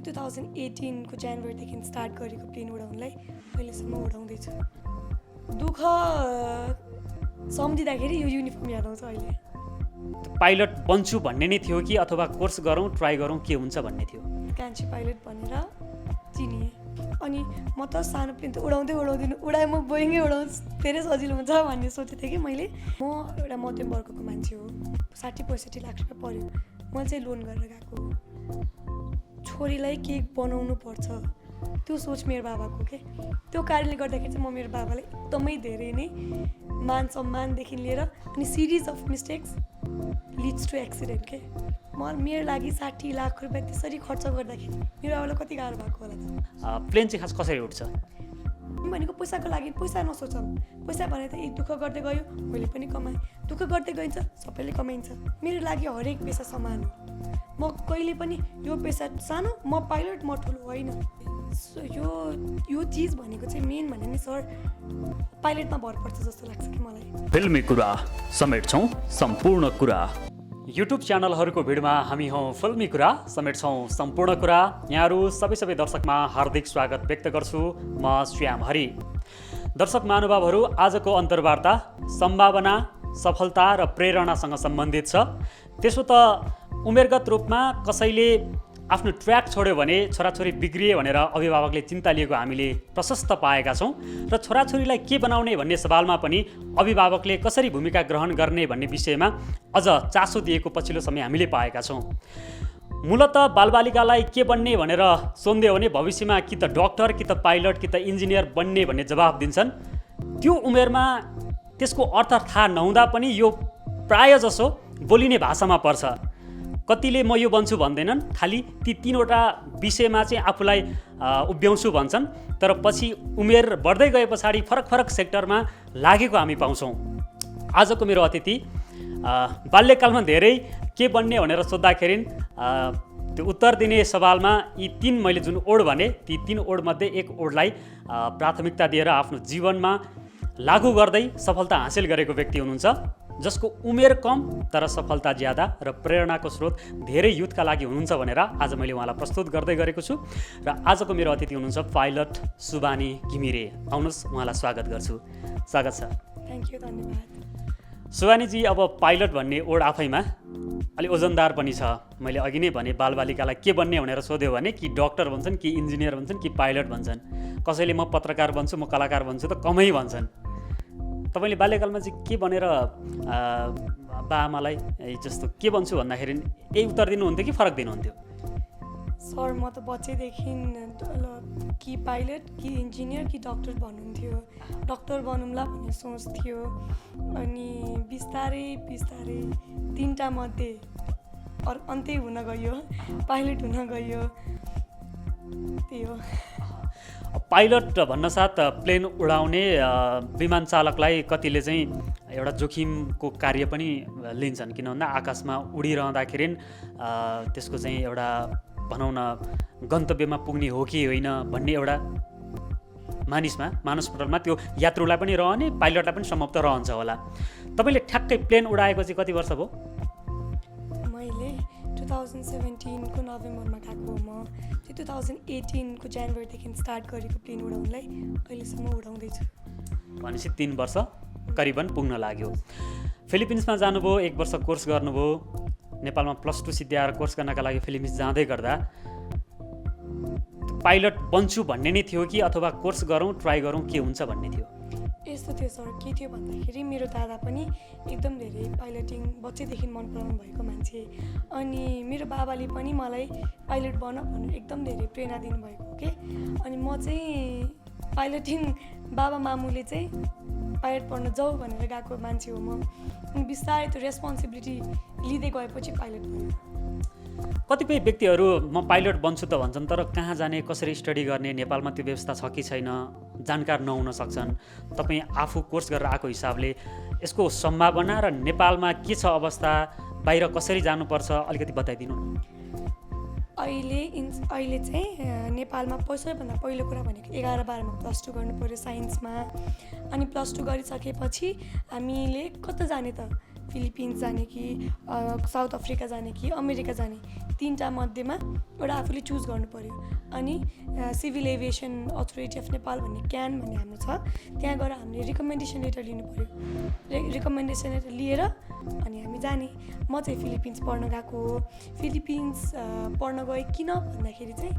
चाहिँ 2018 को जनवरीदेखि स्टार्ट गरेको प्लेन उडाउनलाई अहिलेसम्म उडाउँदैछु। दुःख सम्झिँदाखेरि यो युनिफर्म याद आउँछ अहिले। पाइलट बन्छु भन्ने नै थियो कि अथवा कोर्स गरौँ ट्राई गरौँ के हुन्छ भन्ने थियो? कान्छी पाइलट भनेर चिनिएँ। अनि म त सानो प्लेन त उडाउँदैन उडाएँ म बोइङै उडाउँछु धेरै सजिलो हुन्छ भन्ने सोचेको थिएँ कि मैले। म एउटा मध्यम वर्गको मान्छे हो, 60-65 लाख रुपियाँ पऱ्यो। म चाहिँ लोन गरेर गएको हो। छोरीलाई के बनाउनु पर्छ त्यो सोच मेरो बाबाको के। त्यो कारणले गर्दाखेरि चाहिँ म मेरो बाबालाई एकदमै धेरै नै मान सम्मानदेखि लिएर अनि series of mistakes leads to accident के। मेरो लागि 60 लाख रुपियाँ त्यसरी खर्च गर्दाखेरि मेरो बाबालाई कति गाह्रो भएको होला त। प्लेन चाहिँ खास कसरी उठ्छ? भनेको पैसाको लागि पैसा नसोचौँ। पैसा भने त दुःख गर्दै गयो मैले पनि कमाएँ, दुःख गर्दै गइन्छ सबैले कमाइन्छ। मेरो लागि हरेक पेसा समान हो। म कहिले पनि यो पेसा सानो म पाइलट म ठुलो होइन। यो चिज भनेको चाहिँ मेन भने नि सर पाइलटमा भर पर्छ जस्तो लाग्छ कि मलाई। फिल्मी कुरा समेट्छौँ सम्पूर्ण कुरा। युट्युब च्यानलहरूको भिडमा हामी हौँ फिल्मी कुरा समेट्छौँ सम्पूर्ण कुरा। यहाँहरू सबै दर्शकमा हार्दिक स्वागत व्यक्त गर्छु। म श्याम हरि। दर्शक महानुभावहरू, आजको अन्तर्वार्ता सम्भावना, सफलता र प्रेरणासँग सम्बन्धित छ। त्यसो त उमेरगत रूपमा कसैले आफ्नो ट्र्याक छोड्यो भने छोराछोरी बिग्रिए भनेर अभिभावकले चिन्ता लिएको हामीले प्रशस्त पाएका छौँ। र छोराछोरीलाई के बनाउने भन्ने सवालमा पनि अभिभावकले कसरी भूमिका ग्रहण गर्ने भन्ने विषयमा अझ चासो दिएको पछिल्लो समय हामीले पाएका छौँ। मूलत बालबालिकालाई के बन्ने भनेर सोध्यो भने भविष्यमा कि त डक्टर कि त पाइलट कि त इन्जिनियर बन्ने भन्ने जवाब दिन्छन्। त्यो उमेरमा त्यसको अर्थ थाहा नहुँदा पनि यो प्राय जसो बोलिने भाषामा पर्छ। कतिले म यो बन्छु भन्दैनन्, खालि ती 3वटा विषयमा चाहिँ आफूलाई उभ्याउँछु भन्छन्। तर पछि उमेर बढ्दै गए पछाडि फरक सेक्टरमा लागेको हामी पाउँछौँ। आजको मेरो अतिथि बाल्यकालमा धेरै के बन्ने भनेर सोद्धाखेरि त्यो उत्तर दिने सवालमा यी 3 मैले जुन ओड भने ती 3 ओडमध्ये एक ओडलाई प्राथमिकता दिएर आफ्नो जीवनमा लागू गर्दै सफलता हासिल गरेको व्यक्ति हुनुहुन्छ, जसको उमेर कम तर सफलता ज्यादा र प्रेरणाको स्रोत धेरै युथका लागि हुनुहुन्छ भनेर आज मैले उहाँलाई प्रस्तुत गर्दै गरेको छु। र आजको मेरो अतिथि हुनुहुन्छ पाइलट सुबानी घिमिरे। आउनुहोस्, उहाँलाई स्वागत गर्छु। स्वागत छ। थ्याङ्क यू, धन्यवाद। सुबानीजी, अब पाइलट भन्ने ओड आफैमा अलि ओजनदार पनि छ। मैले अघि नै भने बालबालिकालाई के बन्ने भनेर सोध्यो भने कि डक्टर भन्छन् कि इन्जिनियर भन्छन् कि पाइलट भन्छन्। कसैले म पत्रकार बन्छु म कलाकार बन्छु त कमै भन्छन्। तपाईँले बाल्यकालमा चाहिँ के भनेर बाआमालाई जस्तो के बन्छु भन्दाखेरि यही उत्तर दिनुहुन्थ्यो कि फरक दिनुहुन्थ्यो? सर म त बच्चैदेखि कि पाइलट कि इन्जिनियर कि डक्टर भन्नुहुन्थ्यो। डक्टर बनौँला भन्ने सोच थियो। अनि बिस्तारै 3टा मध्ये अन्त्य हुन गयो, पाइलट हुन गयो। त्यही हो। पाइलट भन्नसाथ प्लेन उडाउने विमान चालकलाई कतिले चाहिँ एउटा जोखिमको कार्य पनि लिन्छन्। किन भन्दा आकाशमा उडिरहँदाखेरि त्यसको चाहिँ एउटा भनौँ न गन्तव्यमा पुग्ने हो कि होइन भन्ने एउटा मानसपटलमा त्यो यात्रुलाई पनि रहने, पाइलटलाई पनि समाप्त रहन्छ होला। तपाईँले ठ्याक्कै प्लेन उडाएको चाहिँ कति वर्ष भयो? मैले 2017 को नोभेम्बरमा गएको। म चाहिँ 2018 को जनवरीदेखि स्टार्ट गरेको प्लेन उडाउनलाई अहिलेसम्म उडाउँदैछु। भनेपछि 3 वर्ष करिबन पुग्न लाग्यो। फिलिपिन्समा जानुभयो, 1 वर्ष कोर्स गर्नुभयो। नेपालमा +2 सिद्ध्याएर कोर्स गर्नका लागि फिलिपिन्स जाँदै गर्दा पाइलट बन्छु भन्ने नै थियो कि अथवा कोर्स गरौँ ट्राई गरौँ के हुन्छ भन्ने थियो? यस्तो थियो सर, के थियो भन्दाखेरि मेरो दादा पनि एकदम धेरै पाइलटिङ बच्चैदेखि मन पराउनु भएको मान्छे। अनि मेरो बाबाले पनि मलाई पाइलट बन भनेर एकदम धेरै प्रेरणा दिनुभएको के। अनि म चाहिँ पाइलटिङ बाबा मामुले चाहिँ पाइलट पढ्न जाऊ भनेर गएको मान्छे हो म। अनि बिस्तारै त्यो रेस्पोन्सिबिलिटी लिँदै गएपछि पाइलट भयो। कतिपय व्यक्तिहरू म पाइलट बन्छु त भन्छन्, तर कहाँ जाने, कसरी स्टडी गर्ने, नेपालमा त्यो व्यवस्था छ कि छैन जानकार नहुन सक्छन्। तपाईँ आफू कोर्स गरेर आएको हिसाबले यसको सम्भावना र नेपालमा के छ अवस्था, बाहिर कसरी जानुपर्छ अलिकति बताइदिनु न। अहिले चाहिँ नेपालमा सबैभन्दा पहिलो कुरा भनेको 11-12मा +2 गर्नु पऱ्यो साइन्समा। अनि +2 गरिसकेपछि हामीले कता जाने त? फिलिपिन्स जाने कि साउथ अफ्रिका जाने कि अमेरिका जाने, तीनवटा मध्येमा एउटा आफूले चुज गर्नु पऱ्यो। अनि civil aviation authority of Nepal भन्ने क्यान भन्ने हाम्रो छ, त्यहाँ गएर हामीले रिकमेन्डेसन लेटर लिनु पऱ्यो। रिकमेन्डेसन लेटर लिएर अनि हामी जाने। म चाहिँ फिलिपिन्स पढ्न गएको हो। फिलिपिन्स पढ्न गएँ किन भन्दाखेरि चाहिँ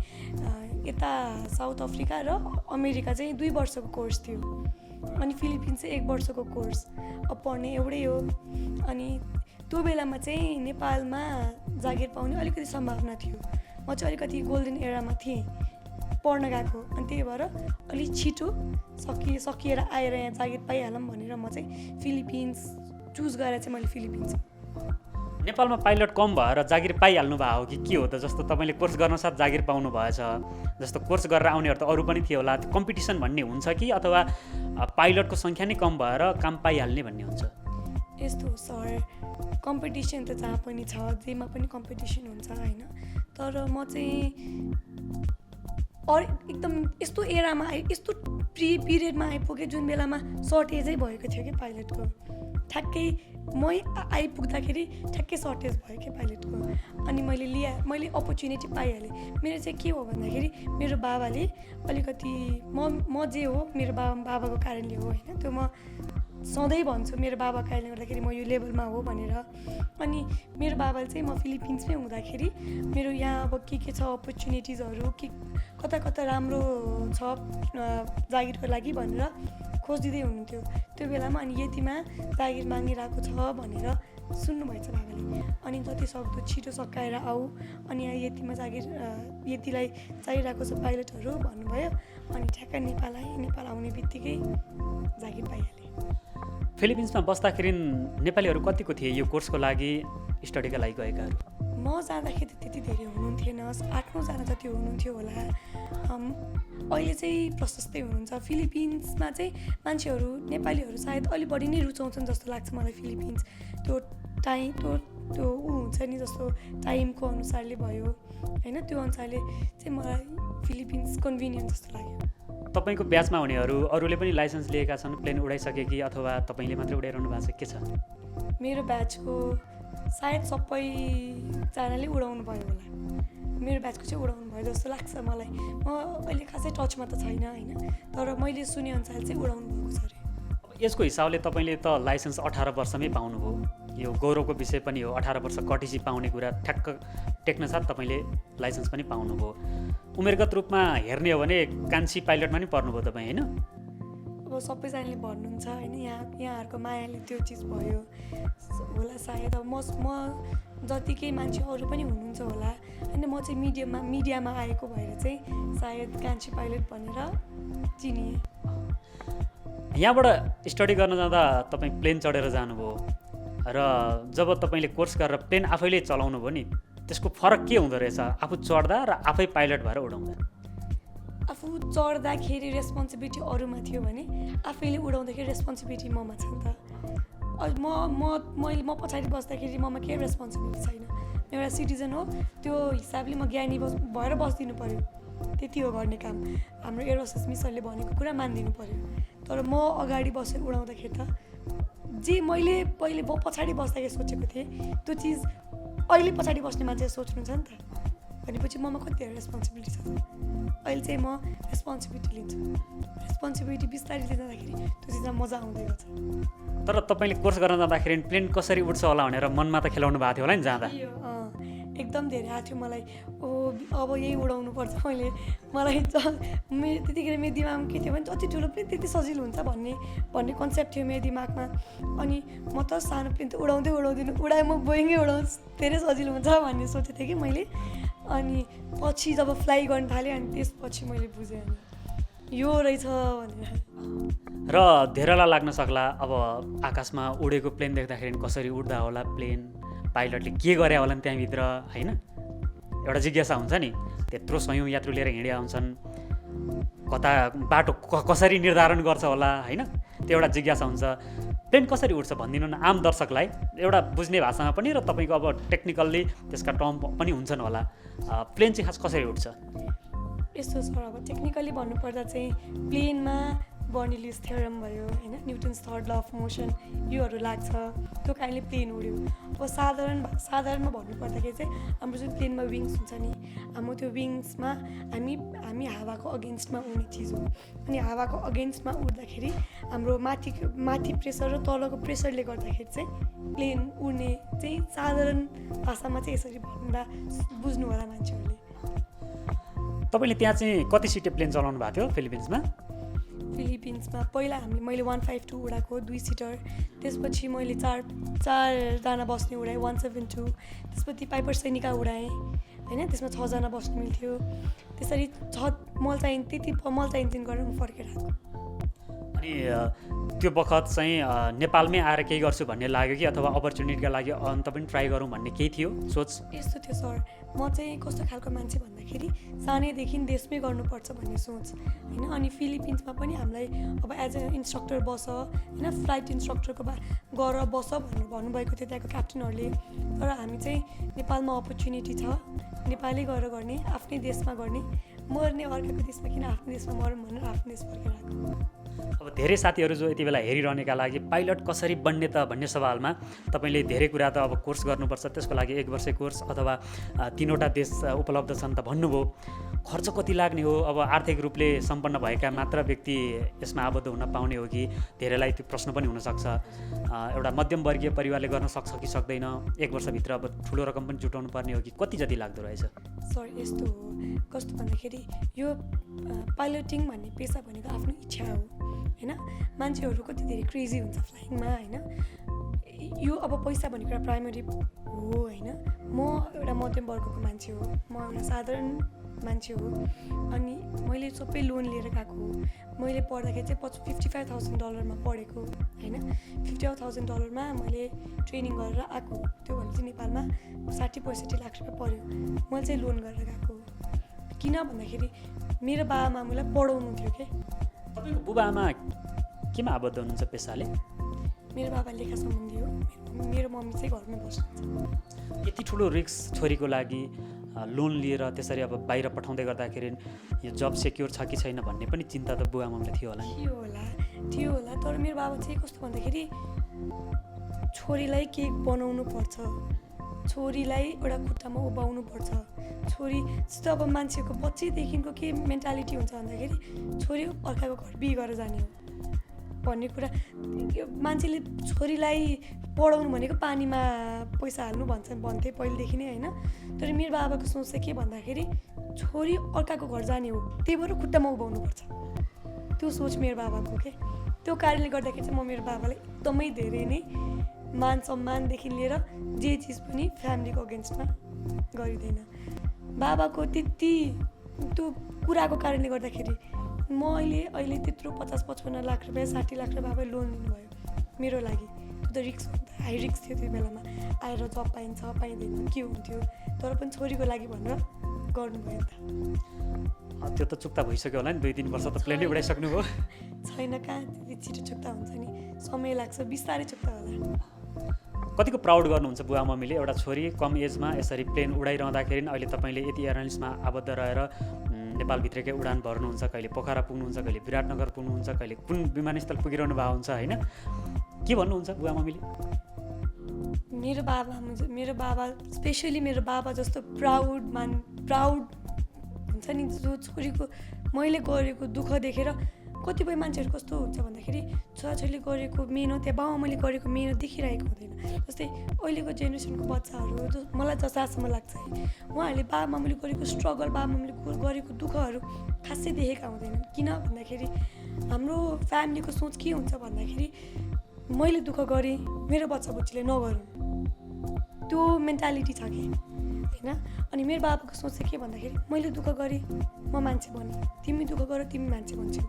यता साउथ अफ्रिका र अमेरिका चाहिँ 2 वर्षको कोर्स थियो, अनि फिलिपिन्स चाहिँ 1 वर्षको कोर्स। अब पढ्ने एउटै हो। अनि त्यो बेलामा चाहिँ नेपालमा जागिर पाउने अलिकति सम्भावना थियो। म चाहिँ अलिकति गोल्डन एरामा थिएँ पढ्न गएको, अनि त्यही भएर अलिक छिटो सकिएर आएर यहाँ जागिर पाइहालौँ भनेर म चाहिँ फिलिपिन्स चुज गरेर चाहिँ मैले फिलिपिन्स। नेपालमा पाइलट कम भएर जागिर पाइहाल्नु भएको हो कि के हो त? जस्तो तपाईँले कोर्स गर्न साथ जागिर पाउनु भएछ, जस्तो कोर्स गरेर आउनेहरू त अरू पनि थियो होला, कम्पिटिसन भन्ने हुन्छ कि अथवा पाइलटको सङ्ख्या नै कम भएर काम पाइहाल्ने भन्ने हुन्छ? यस्तो हो सर, कम्पिटिसन त जहाँ पनि छ, जेमा पनि कम्पिटिसन हुन्छ होइन। तर म चाहिँ एकदम यस्तो एरामा यस्तो पिरियडमा आइपुगेँ जुन बेलामा सर्टेजै भएको थियो कि पाइलटको। ठ्याक्कै म आइपुग्दाखेरि ठ्याक्कै सर्टेज भयो क्या पाइलटको। अनि मैले अपर्च्युनिटी पाइहालेँ। मेरो चाहिँ के हो भन्दाखेरि मेरो बाबाले अलिकति म जे हो मेरो बाबाको कारणले हो होइन। त्यो म सधैँ भन्छु मेरो बाबाको कारणले गर्दाखेरि म यो लेभलमा हो भनेर। अनि मेरो बाबाले चाहिँ म फिलिपिन्समै हुँदाखेरि मेरो यहाँ अब के छ अपर्च्युनिटिजहरू, के कता कता राम्रो छ जागिरको लागि भनेर खोजिदिँदै हुनुहुन्थ्यो त्यो बेलामा। अनि यतिमा जागिर मागिरहेको छ भनेर सुन्नुभएछ बाबाले। अनि जति सक्दो छिटो सकाएर आऊ, अनि यहाँ यतिमा यतिलाई चाहिरहेको छ पाइलटहरू भन्नुभयो। अनि ठ्याक्क नेपाल आउने बित्तिकै जागिर पाइहालेँ। फिलिपिन्समा बस्दाखेरि नेपालीहरू कतिको थिए यो कोर्सको लागि स्टडीका लागि गएकाहरू? म जाँदाखेरि त्यति धेरै हुनुहुन्थेन, 8-9 जना जति हुनुहुन्थ्यो होला। अहिले चाहिँ प्रशस्तै हुनुहुन्छ। फिलिपिन्समा चाहिँ मान्छेहरू नेपालीहरू सायद अलि बढी नै रुचाउँछन् जस्तो लाग्छ मलाई। फिलिपिन्स त्यो त्यो हुन्छ नि, जस्तो टाइमको अनुसारले भयो होइन, त्यो अनुसारले चाहिँ मलाई फिलिपिन्स कन्भिनियन्ट जस्तो लाग्यो। तपाईँको ब्याचमा हुनेहरू अरूले पनि लाइसेन्स लिएका छन्, प्लेन उडाइसके कि अथवा तपाईँले मात्रै उडाइरहनु भएको छ, के छ? मेरो ब्याचको सायद सबैजनाले उडाउनु भयो होला। मेरो ब्याचको चाहिँ उडाउनु भयो जस्तो लाग्छ मलाई। म अहिले खासै टचमा त छैन होइन, तर मैले सुनेअनुसार चाहिँ उडाउनु भएको छ अरे। यसको हिसाबले तपाईँले त लाइसेन्स 18 वर्षमै पाउनुभयो। यो गौरवको विषय पनि हो, 18 वर्ष कटेपछि पाउने कुरा ठ्याक्क टेक्न साथ तपाईँले लाइसेन्स पनि पाउनुभयो। उमेरगत रूपमा हेर्ने हो भने कान्छी पाइलटमा नि पर्नुभयो तपाईँ होइन? अब सबैजनाले भन्नुहुन्छ होइन, यहाँहरूको मायाले त्यो चिज भयो होला सायद। अब म जतिकै मान्छे अरू पनि हुनुहुन्छ होला होइन, म चाहिँ मिडियामा आएको भएर चाहिँ सायद कान्छी पाइलट भनेर चिनिएँ। यहाँबाट स्टडी गर्न जाँदा तपाईँ प्लेन चढेर जानुभयो र जब तपाईँले कोर्स गरेर प्लेन आफैले चलाउनु भयो नि, त्यसको फरक के हुँदो रहेछ आफू चढ्दा र आफै पाइलट भएर उडाउँदा? आफू चढ्दाखेरि रेस्पोन्सिबिलिटी अरूमा थियो भने आफैले उडाउँदाखेरि रेस्पोन्सिबिलिटी ममा छ नि त। म पछाडि बस्दाखेरि ममा केही रेस्पोन्सिबिलिटी छैन। एउटा सिटिजन हो, त्यो हिसाबले म ज्ञानी भएर बसिदिनु पऱ्यो, त्यति हो गर्ने काम। हाम्रो एरोसेस मिसरले भनेको कुरा मानिदिनु पऱ्यो। तर म अगाडि बसेर उडाउँदाखेरि त जे मैले पहिले पछाडि बस्दाखेरि सोचेको थिएँ त्यो चिज अहिले पछाडि बस्ने मान्छे सोच्नुहुन्छ नि त। भनेपछि ममा कति धेरै रेस्पोन्सिबिलिटी छ। अहिले चाहिँ म रेस्पोन्सिबिलिटी लिन्छु। रेस्पोन्सिबिलिटी बिस्तारै लिँदाखेरि त्यो चिजमा मजा आउँदै गर्छ। तर तपाईँले कोर्स गर्न जाँदाखेरि प्लेन कसरी उड्छ होला भनेर मनमा त खेलाउनु भएको थियो होला नि जाँदा? एकदम धेरै आएको थियो मलाई। अब यही उडाउनु पर्छ मलाई त्यतिखेर मेरो दिमागमा के थियो भने जति ठुलो प्लेन त्यति सजिलो हुन्छ भन्ने कन्सेप्ट थियो मेरो दिमागमा। अनि म त सानो प्लेन त उडाउँदिनँ, उडाएँ म बोइङै उडाउँछु, धेरै सजिलो हुन्छ भन्ने सोचेको थिएँ कि मैले। अनि पछि जब फ्लाइ गर्न थालेँ अनि त्यसपछि मैले बुझेँ अनि यो रहेछ भनेर। र धेरैलाई लाग्न सक्ला अब आकाशमा उडेको प्लेन देख्दाखेरि कसरी उड्दा होला प्लेन, पाइलटले के गरे होला नि त्यहाँभित्र होइन, एउटा जिज्ञासा हुन्छ नि। त्यत्रो सयौँ यात्रु लिएर हिँडेका हुन्छन्, कता बाटो कसरी निर्धारण गर्छ होला होइन, त्यो एउटा जिज्ञासा हुन्छ। प्लेन कसरी उड्छ भनिदिनु न आम दर्शकलाई, एउटा बुझ्ने भाषामा पनि र तपाईँको अब टेक्निकल्ली त्यसका टर्म पनि हुन्छन् होला। प्लेन चाहिँ खास कसरी उड्छ? यस्तो छ, अब टेक्निकली भन्नुपर्दा चाहिँ प्लेनमा बर्नौलीज थ्योरम भयो होइन, Newton's third law of motion, योहरू लाग्छ। त्यो काइन्डले प्लेन उड्यो। अब साधारणमा भन्नुपर्दाखेरि चाहिँ हाम्रो जुन प्लेनमा विङ्स हुन्छ नि, हाम्रो त्यो विङ्समा हामी हावाको अगेन्स्टमा उड्ने चिज हो। अनि हावाको अगेन्स्टमा उड्दाखेरि हाम्रो माथि प्रेसर र तलको प्रेसरले गर्दाखेरि चाहिँ प्लेन उड्ने चाहिँ साधारण भाषामा चाहिँ यसरी भन्दा बुझ्नु होला मान्छेहरूले। तपाईँले त्यहाँ चाहिँ कति सिटे प्लेन चलाउनु भएको थियो फिलिपिन्समा? फिलिपिन्समा पहिला मैले 152 उडाएको 2 सिटर, त्यसपछि मैले चारजना बस्ने उडाएँ 172, त्यसपछि पाइपर सैनिका उडाएँ होइन, त्यसमा 6 जना बस्नु मिल्थ्यो। त्यसरी मल्चा इन्जिन गरेर म फर्केर आएको। अनि त्यो बखत चाहिँ नेपालमै आएर केही गर्छु भन्ने लाग्यो कि अथवा अपर्च्युनिटीका लागि अन्त पनि ट्राई गरौँ भन्ने केही थियो सोच? यस्तो थियो सर, म चाहिँ कस्तो खालको मान्छे भन्दाखेरि सानैदेखि देशमै गर्नुपर्छ भन्ने सोच होइन। अनि फिलिपिन्समा पनि हामीलाई अब एज अ इन्स्ट्रक्टर बस होइन, फ्लाइट इन्स्ट्रक्टरको गर बस भनेर भन्नुभएको थियो त्यहाँको क्याप्टनहरूले। तर हामी चाहिँ नेपालमा अपर्च्युनिटी छ, नेपालै गएर गर्ने, आफ्नै देशमा गर्ने, मर्ने अर्काको देशमा किन आफ्नो देशमा मरौँ भनेर आफ्नो देश फर्केर आएको। अब धेरै साथीहरू जो यति बेला हेरिरहनेका लागि पाइलट कसरी बन्ने त भन्ने सवालमा तपाईँले धेरै कुरा त अब कोर्स गर्नुपर्छ, त्यसको लागि 1 वर्ष कोर्स अथवा 3वटा देश उपलब्ध छन् त भन्नुभयो। खर्च कति लाग्ने हो? अब आर्थिक रूपले सम्पन्न भएका मात्र व्यक्ति यसमा आबद्ध हुन पाउने हो कि धेरैलाई त्यो प्रश्न पनि हुनसक्छ, एउटा मध्यमवर्गीय परिवारले गर्न सक्छ कि सक्दैन, 1 वर्षभित्र अब ठुलो रकम पनि जुटाउनु पर्ने हो कि कति जति लाग्दो रहेछ? सर यस्तो हो, कस्तो भन्दाखेरि यो पाइलटिङ भन्ने पेसा भनेको आफ्नो इच्छा हो होइन। मान्छेहरू कति धेरै क्रेजी हुन्छ फ्लाइङमा होइन। यो अब पैसा भन्ने कुरा प्राइमरी हो होइन। म एउटा मध्यम वर्गको मान्छे हो, म एउटा साधारण मान्छे हो। अनि मैले सबै लोन लिएर गएको हो। मैले पढ्दाखेरि चाहिँ $55,000 पढेको होइन। $50,000 मैले ट्रेनिङ गरेर आएको। त्यो भने चाहिँ नेपालमा 60-65 लाख रुपियाँ पऱ्यो। मैले चाहिँ लोन गरेर गएको हो। किन भन्दाखेरि मेरो बाबामामुलाई पढाउनु थियो के। तपाईँको बुबाआमा केमा आबद्ध हुनुहुन्छ पेसाले? मेरो बाबा लेखा सम्बन्धी हो, मेरो मम्मी चाहिँ घरमै बस्नुहुन्छ। यति ठुलो रिस्क छोरीको लागि लोन लिएर त्यसरी अब बाहिर पठाउँदै गर्दाखेरि यो जब सेक्योर छ कि छैन भन्ने पनि चिन्ता त बुवा आमाले थियो होला नि? थियो होला। तर मेरो बाबा चाहिँ कस्तो भन्दाखेरि छोरीलाई केही बनाउनु पर्छ, छोरीलाई एउटा खुट्टामा उभाउनु पर्छ। छोरी जस्तो अब मान्छेको बच्चैदेखिको के मेन्टालिटी हुन्छ भन्दाखेरि छोरी अर्काको घर बिहे गरेर जाने हो भन्ने कुरा। मान्छेले छोरीलाई पढाउनु भनेको पानीमा पैसा हाल्नु भन्थे पहिलेदेखि नै होइन। तर मेरो बाबाको सोच चाहिँ के भन्दाखेरि छोरी अर्काको घर जाने हो, त्यही भएर खुट्टामा उभाउनुपर्छ। त्यो सोच मेरो बाबाको के। त्यो कारणले गर्दाखेरि चाहिँ म मेरो बाबालाई एकदमै धेरै नै मान सम्मानदेखि लिएर जे चिज पनि फ्यामिलीको अगेन्स्टमा गरिँदैन। बाबाको त्यति त्यो कुराको कारणले गर्दाखेरि म अहिले त्यत्रो 50-55 लाख रुपियाँ 60 लाख रुपियाँ बाबाले लोन लिनुभयो मेरो लागि। त्यो त रिक्स हाई रिक्स थियो त्यो बेलामा। आएर जब पाइन्छ पाइँदैन के हुन्थ्यो, तर पनि छोरीको लागि भनेर गर्नुभयो नि त। त्यो त चुक्ता भइसक्यो होला नि, 2-3 वर्ष त प्लेनै उडाइसक्नुभयो। छैन, कहाँ त्यति छिटो चुक्ता हुन्छ नि, समय लाग्छ, बिस्तारै चुक्ता होला। कतिको प्राउड गर्नुहुन्छ बुवा मम्मीले एउटा छोरी कम एजमा यसरी प्लेन उडाइरहँदाखेरि अहिले तपाईँले यति एयरलाइन्समा आबद्ध रहेर नेपालभित्रकै उडान भर्नुहुन्छ, कहिले पोखरा पुग्नुहुन्छ, कहिले विराटनगर पुग्नुहुन्छ, कहिले कुन विमानस्थल पुगिरहनु भएको हुन्छ होइन? के भन्नुहुन्छ बुवा मम्मीले? मेरो बाबा स्पेसली मेरो बाबा जस्तो प्राउड हुन्छ नि, जो छोरीको मैले गरेको दुःख देखेर कतिपय मान्छेहरू कस्तो हुन्छ भन्दाखेरि छोराछोरीले गरेको मेहनत या बाबाआमाले गरेको मेहनत देखिरहेको हुँदैन। जस्तै अहिलेको जेनेरेसनको बच्चाहरू मलाई जहाँसम्म लाग्छ उहाँहरूले बाबाआमाले गरेको स्ट्रगल, बाबाआमाले गरेको दुःखहरू खासै देखेका हुँदैनन्। किन भन्दाखेरि हाम्रो फ्यामिलीको सोच के हुन्छ भन्दाखेरि मैले दुःख गरेँ मेरो बच्चा बच्चीले नगरून्, त्यो मेन्टालिटी छ कि होइन। अनि मेरो बाबाको सोच चाहिँ के भन्दाखेरि मैले दुःख गरेँ म मान्छे बनेँ, तिमी दुःख गर तिमी मान्छे बन्छौ।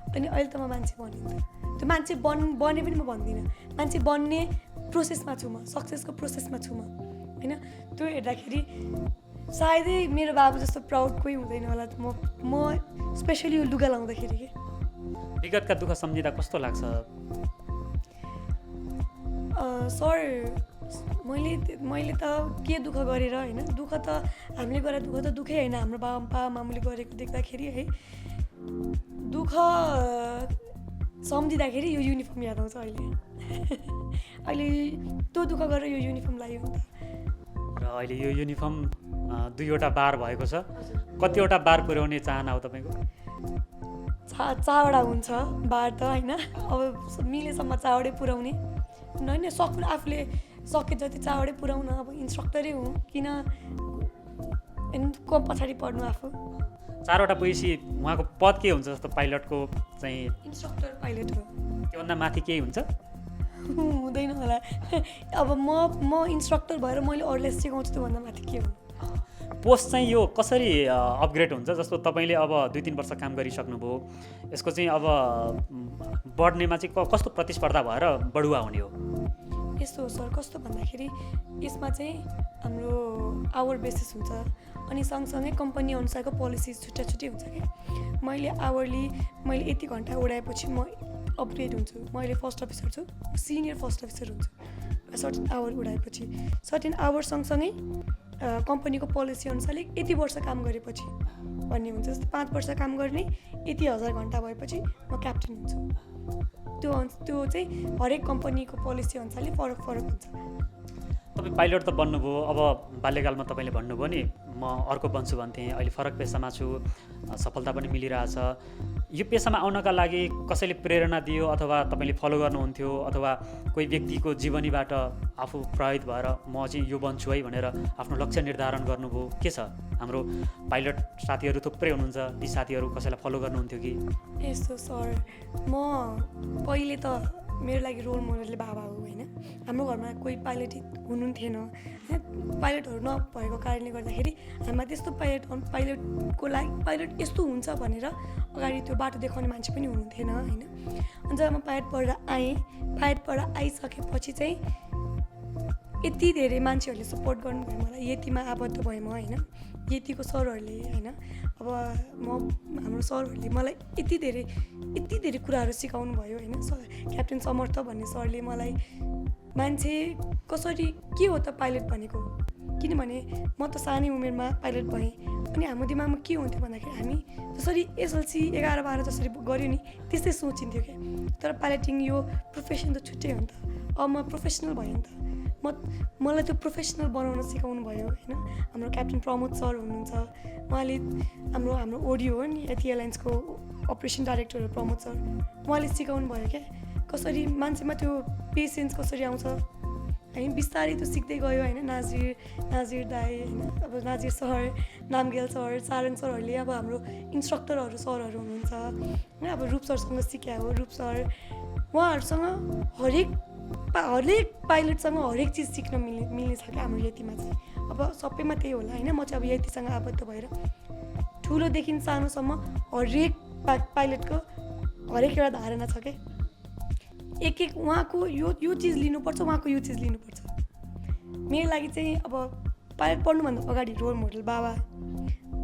अनि अहिले त म मान्छे बनेँ नि त। त्यो मान्छे बने पनि म भन्दिनँ, मान्छे बन्ने प्रोसेसमा छु म, सक्सेसको प्रोसेसमा छु म होइन। त्यो हेर्दाखेरि सायदै मेरो बाबा जस्तो प्राउड कोही हुँदैन होला। म स्पेसली यो लुगा लाउँदाखेरि के विगतका दुःख सम्झिँदा कस्तो लाग्छ? सर मैले त के दुःख गरेर होइन, दुःख त हामीले गरेर दुःख त दुःखै होइन। हाम्रो बाबा मामुले गरेको देख्दाखेरि है दुःख सम्झिँदाखेरि यो युनिफर्म याद आउँछ अहिले अहिले त्यो दुःख गरेर यो युनिफर्म लगायो नि त। र अहिले यो युनिफर्म 2वटा बार भएको छ। कतिवटा बार पुर्याउने चाहना हो तपाईँको? चावडा हुन्छ बार त होइन, अब मिलेसम्म चावडै पुर्याउने होइन, सक्नु आफूले सके जति चावडै पुर्याउन। अब इन्स्ट्रक्टरै हुँ किन को पछाडि पढ्नु आफू। 4वटा पुगेपछि उहाँको पद के हुन्छ जस्तो पाइलटको चाहिँ? इन्स्ट्रक्टर पाइलट हो। त्योभन्दा माथि केही हुन्छ? हुँदैन होला। अब म इन्स्ट्रक्टर भएर मैले अरूलाई सिकाउँछु, त्योभन्दा माथि के हो। पोस्ट चाहिँ यो कसरी अपग्रेड हुन्छ? जस्तो तपाईँले अब 2-3 वर्ष काम गरिसक्नुभयो, यसको चाहिँ अब बढ्नेमा चाहिँ कस्तो प्रतिस्पर्धा भएर बढुवा हुने हो? यस्तो हो सर, कस्तो भन्दाखेरि यसमा चाहिँ हाम्रो आवर बेसिस हुन्छ अनि सँगसँगै कम्पनी अनुसारको पोलिसी छुट्टै हुन्छ क्या। मैले यति घन्टा उडाएपछि म अपग्रेड हुन्छु। मैले फर्स्ट अफिसर छु, सिनियर फर्स्ट अफिसर हुन्छु सर्टेन आवर उडाएपछि। सर्टेन आवर सँगसँगै कम्पनीको पोलिसी अनुसारले यति वर्ष काम गरेपछि भन्ने हुन्छ। जस्तो 5 वर्ष काम गर्ने यति 1000 घन्टा भएपछि म क्याप्टेन हुन्छु। त्यो चाहिँ हरेक कम्पनीको पोलिसी अनुसारले फरक हुन्छ। तपाईँ पाइलट त बन्नुभयो, अब बाल्यकालमा तपाईँले भन्नुभयो नि म अर्को बन्छु भन्थेँ, अहिले फरक पेसामा छु, सफलता पनि मिलिरहेछ। यो पेसामा आउनका लागि कसैले प्रेरणा दियो अथवा तपाईँले फलो गर्नुहुन्थ्यो अथवा कोही व्यक्तिको जीवनीबाट आफू प्रभावित भएर म चाहिँ यो बन्छु है भनेर आफ्नो लक्ष्य निर्धारण गर्नुभयो? के छ? हाम्रो पाइलट साथीहरू थुप्रै हुनुहुन्छ, ती साथीहरू कसैलाई फलो गर्नुहुन्थ्यो कि? यस्तो सर, म पहिले त मेरो लागि रोल मोडलले बाबा हो होइन। हाम्रो घरमा कोही पाइलट हुनुहुन्थेन, पाइलटहरू नभएको कारणले गर्दाखेरि हामीमा त्यस्तो पाइलटको लागि पाइलट यस्तो हुन्छ भनेर अगाडि त्यो बाटो देखाउने मान्छे पनि हुनुहुन्थेन होइन। अनि जब म पाइलट पढेर आइसकेपछि चाहिँ यति धेरै मान्छेहरूले सपोर्ट गर्नुभयो मलाई। यतिमा आबद्ध भएँ म होइन, यतिको सरहरूले होइन। अब हाम्रो सरहरूले मलाई यति धेरै कुराहरू सिकाउनु भयो होइन। क्याप्टेन समर्थ भन्ने सरले मलाई मान्छे कसरी के हो त पाइलट भनेको, किनभने म त सानै उमेरमा पाइलट भएँ अनि हाम्रो दिमागमा के हुन्थ्यो भन्दाखेरि हामी जसरी एसएलसी 11-12 जसरी गऱ्यो नि त्यस्तै सोचिन्थ्यो क्या। तर पाइलटिङ यो प्रोफेसन त छुट्टै हो नि त। अब म प्रोफेसनल भएँ नि त, मलाई त्यो प्रोफेसनल बनाउन सिकाउनु भयो होइन। हाम्रो क्याप्टेन प्रमोद सर हुनुहुन्छ, उहाँले हाम्रो ओडियो हो नि यति एयरलाइन्सको अपरेसन डाइरेक्टर हो प्रमोद सर, उहाँले सिकाउनु भयो क्या कसरी मान्छेमा त्यो पेसेन्स कसरी आउँछ होइन। बिस्तारै त्यो सिक्दै गयो होइन। नाजिर दाई होइन, अब नाजिर सर, नामगेल सर, सारङ सरहरूले अब हाम्रो इन्स्ट्रक्टरहरू सरहरू हुनुहुन्छ होइन। अब रूप सरसँग सिक्या हो, रूप सर उहाँहरूसँग हरेक पाइलटसँग हरेक चिज सिक्न मिल्ने छ क्या हाम्रो यतिमा चाहिँ। अब सबैमा त्यही होला होइन। म चाहिँ अब यतिसँग आबद्ध भएर ठुलोदेखि सानोसम्म हरेक पाइलटको हरेक एउटा धारणा छ क्या। एक उहाँको यो चिज लिनुपर्छ, उहाँको यो चिज लिनुपर्छ। मेरो लागि चाहिँ अब पाइलट पढ्नुभन्दा अगाडि रोल मोडल बाबा,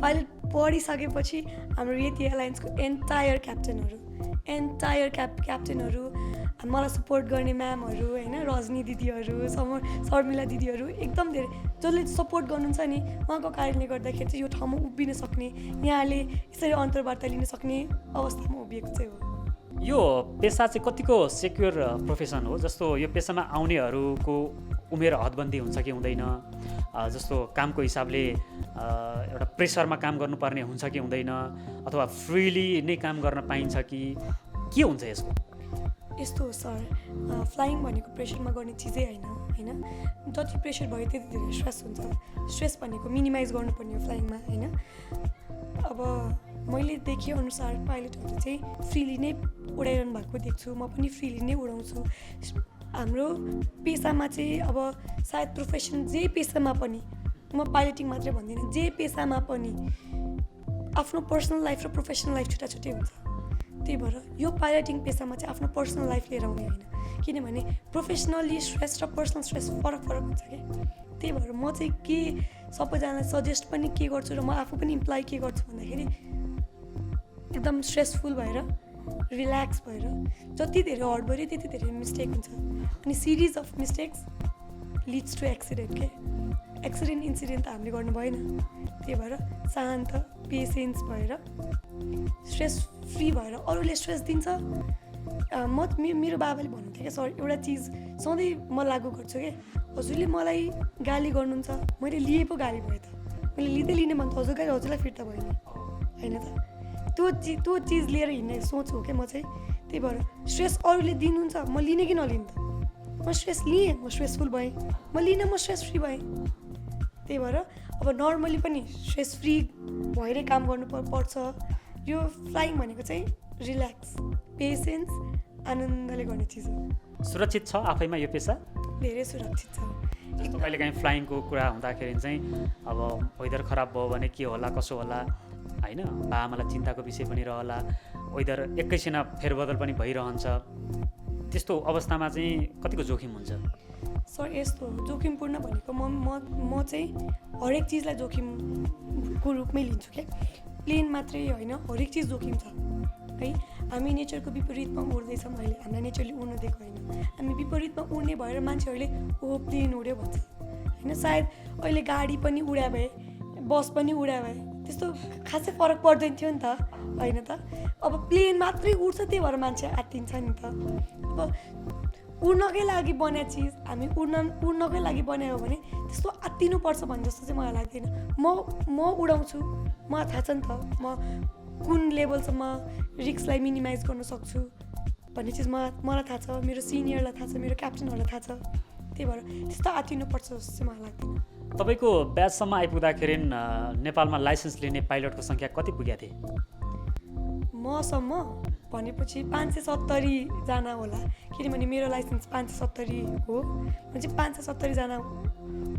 पाइलट पढिसकेपछि हाम्रो यति एयरलाइन्सको एन्टायर क्याप्टेनहरू मलाई सपोर्ट गर्ने म्यामहरू होइन, रजनी दिदीहरू, शर्मिला दिदीहरू एकदम धेरै जसले सपोर्ट गर्नुहुन्छ नि, उहाँको कारणले गर्दाखेरि चाहिँ यो ठाउँमा उभिन सक्ने, यहाँले यसरी अन्तर्वार्ता लिन सक्ने अवस्थामा उभिएको चाहिँ हो। यो पेसा चाहिँ कतिको सेक्योर प्रोफेसन हो? जस्तो यो पेसामा आउनेहरूको उमेर हदबन्दी हुन्छ कि हुँदैन? जस्तो कामको हिसाबले एउटा प्रेसरमा काम गर्नुपर्ने हुन्छ कि हुँदैन? अथवा फ्रिली नै काम गर्न पाइन्छ कि के हुन्छ यसको? यस्तो हो सर, फ्लाइङ भनेको प्रेसरमा गर्ने चिजै होइन। जति प्रेसर भयो त्यति धेरै स्ट्रेस हुन्छ। स्ट्रेस भनेको मिनिमाइज गर्नुपर्ने हो फ्लाइङमा होइन। अब मैले देखेअनुसार पाइलटहरू चाहिँ फ्रिली नै उडाइरहनु भएको देख्छु, म पनि फ्रिली नै उडाउँछु। हाम्रो पेसामा चाहिँ अब सायद प्रोफेसन जे पेसामा पनि, म पाइलटिङ मात्रै भन्दिनँ, जे पेसामा पनि आफ्नो पर्सनल लाइफ र प्रोफेसनल लाइफ छुट्टै हुन्छ। त्यही भएर यो पाइलटिङ पेसामा चाहिँ आफ्नो पर्सनल लाइफ लिएर आउने होइन, किनभने प्रोफेसनली स्ट्रेस र पर्सनल स्ट्रेस फरक हुन्छ क्या। त्यही भएर म चाहिँ के सबैजनालाई सजेस्ट पनि के गर्छु र म आफू पनि इम्प्लाइ के गर्छु भन्दाखेरि एकदम स्ट्रेसफुल भएर रिल्याक्स भएर जति धेरै हर्ड भयो त्यति धेरै मिस्टेक हुन्छ अनि series of mistakes leads to accident के। एक्सिडेन्ट इन्सिडेन्ट त हामीले गर्नु भएन। त्यही भएर शान्त पेसेन्स भएर स्ट्रेस फ्री भएर अरूले स्ट्रेस दिन्छ मेरो बाबाले भन्नुहुन्थ्यो क्या सर एउटा चिज सधैँ म लागु गर्छु क्या हजुरले मलाई गाली गर्नुहुन्छ मैले लिए पो गाली भयो त मैले लिँदै भने त हजुरलाई फिर्ता भयो नि होइन त त्यो चिज लिएर हिँड्ने सोच हो क्या म चाहिँ त्यही भएर स्ट्रेस अरूले दिनुहुन्छ म लिने कि नलिनु त म स्ट्रेस लिएँ म स्ट्रेसफुल भएँ म लिनँ म स्ट्रेस फ्री भएँ त्यही भएर अब नर्मली पनि स्ट्रेस फ्री भएरै काम गर्नु पर्छ यो फ्लाइङ भनेको चाहिँ रिल्याक्स पेसेन्स आनन्दले गर्ने चिज हो सुरक्षित छ आफैमा यो पेसा धेरै सुरक्षित छ जस्तो कहिलेकाहीँ फ्लाइङको कुरा हुँदाखेरि चाहिँ अब वेदर खराब भयो भने के होला कसो होला होइन बाआमालाई चिन्ताको विषय पनि रहला वेदर एकैछिन फेरबदल पनि भइरहन्छ त्यस्तो अवस्थामा चाहिँ कतिको जोखिम हुन्छ सर यस्तो जोखिमपूर्ण भनेको म चाहिँ हरेक चिजलाई जोखिमको रूपमै लिन्छु क्या प्लेन मात्रै होइन हरेक चिज जोखिम छ है हामी नेचरको विपरीतमा उड्दैछौँ अहिले हामीलाई नेचरले उड्नु दिएको होइन हामी विपरीतमा उड्ने भएर मान्छेहरूले ओ प्लेन उड्यो भन्छ होइन सायद अहिले गाडी पनि उडा भए बस पनि उडा भए त्यस्तो खासै फरक पर्दैन थियो नि त होइन त अब प्लेन मात्रै उड्छ त्यही भएर मान्छे आत्तिन्छ नि त अब उड्नकै लागि बन्या चिज हामी उड्नकै लागि बनायो भने त्यस्तो आत्तिनुपर्छ भन्ने जस्तो चाहिँ मलाई लाग्दैन म उडाउँछु मलाई थाहा छ नि त म कुन लेभलसम्म रिस्कलाई मिनिमाइज गर्न सक्छु भन्ने चिज मलाई थाहा छ मेरो सिनियरलाई थाहा छ मेरो क्याप्टनहरूलाई थाहा छ त्यही भएर त्यस्तो आत्तिनुपर्छ जस्तो चाहिँ मलाई लाग्दैन तपाईँको ब्याचसम्म आइपुग्दाखेरि नेपालमा लाइसेन्स लिने पाइलटको सङ्ख्या कति पुगेको थिए मसम्म भनेपछि 570 जना होला किनभने मेरो लाइसेन्स 570 हो म चाहिँ 570 जना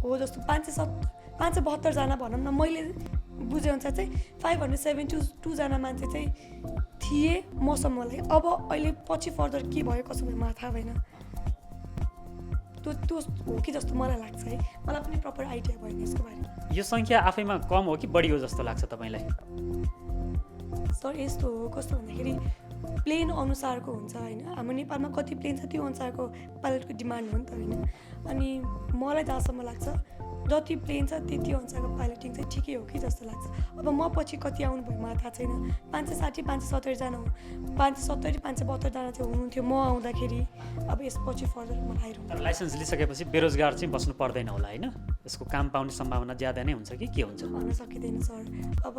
हो जस्तो 572 जना भनौँ न मैले बुझेअनुसार चाहिँ 572 जना मान्छे चाहिँ थिए मसम्मलाई अब अहिले पछि फर्दर के भयो कसो भयो मलाई थाहा भएन त्यो हो कि जस्तो मलाई लाग्छ है मलाई पनि प्रपर आइडिया भएन यसको बारेमा यो सङ्ख्या आफैमा कम हो कि बढी हो जस्तो लाग्छ तपाईँलाई सर यस्तो हो कस्तो भन्दाखेरि प्लेन अनुसारको हुन्छ होइन हाम्रो नेपालमा कति प्लेन छ त्यो अनुसारको पाइलटको डिमान्ड हो नि त होइन अनि मलाई जहाँसम्म लाग्छ जति प्लेन छ त्यति अनुसारको पाइलटिङ चाहिँ ठिकै हो कि जस्तो लाग्छ अब म पछि कति आउनुभयो मलाई थाहा छैन 560 570 जना 570 572 जना चाहिँ हुनुहुन्थ्यो म आउँदाखेरि अब यसपछि फर्दर मलाई आइरहन्छ लाइसेन्स लिइसकेपछि बेरोजगार चाहिँ बस्नु पर्दैन होला होइन यसको काम पाउने सम्भावना ज्यादा नै हुन्छ कि के हुन्छ भन्न सकिँदैन सर अब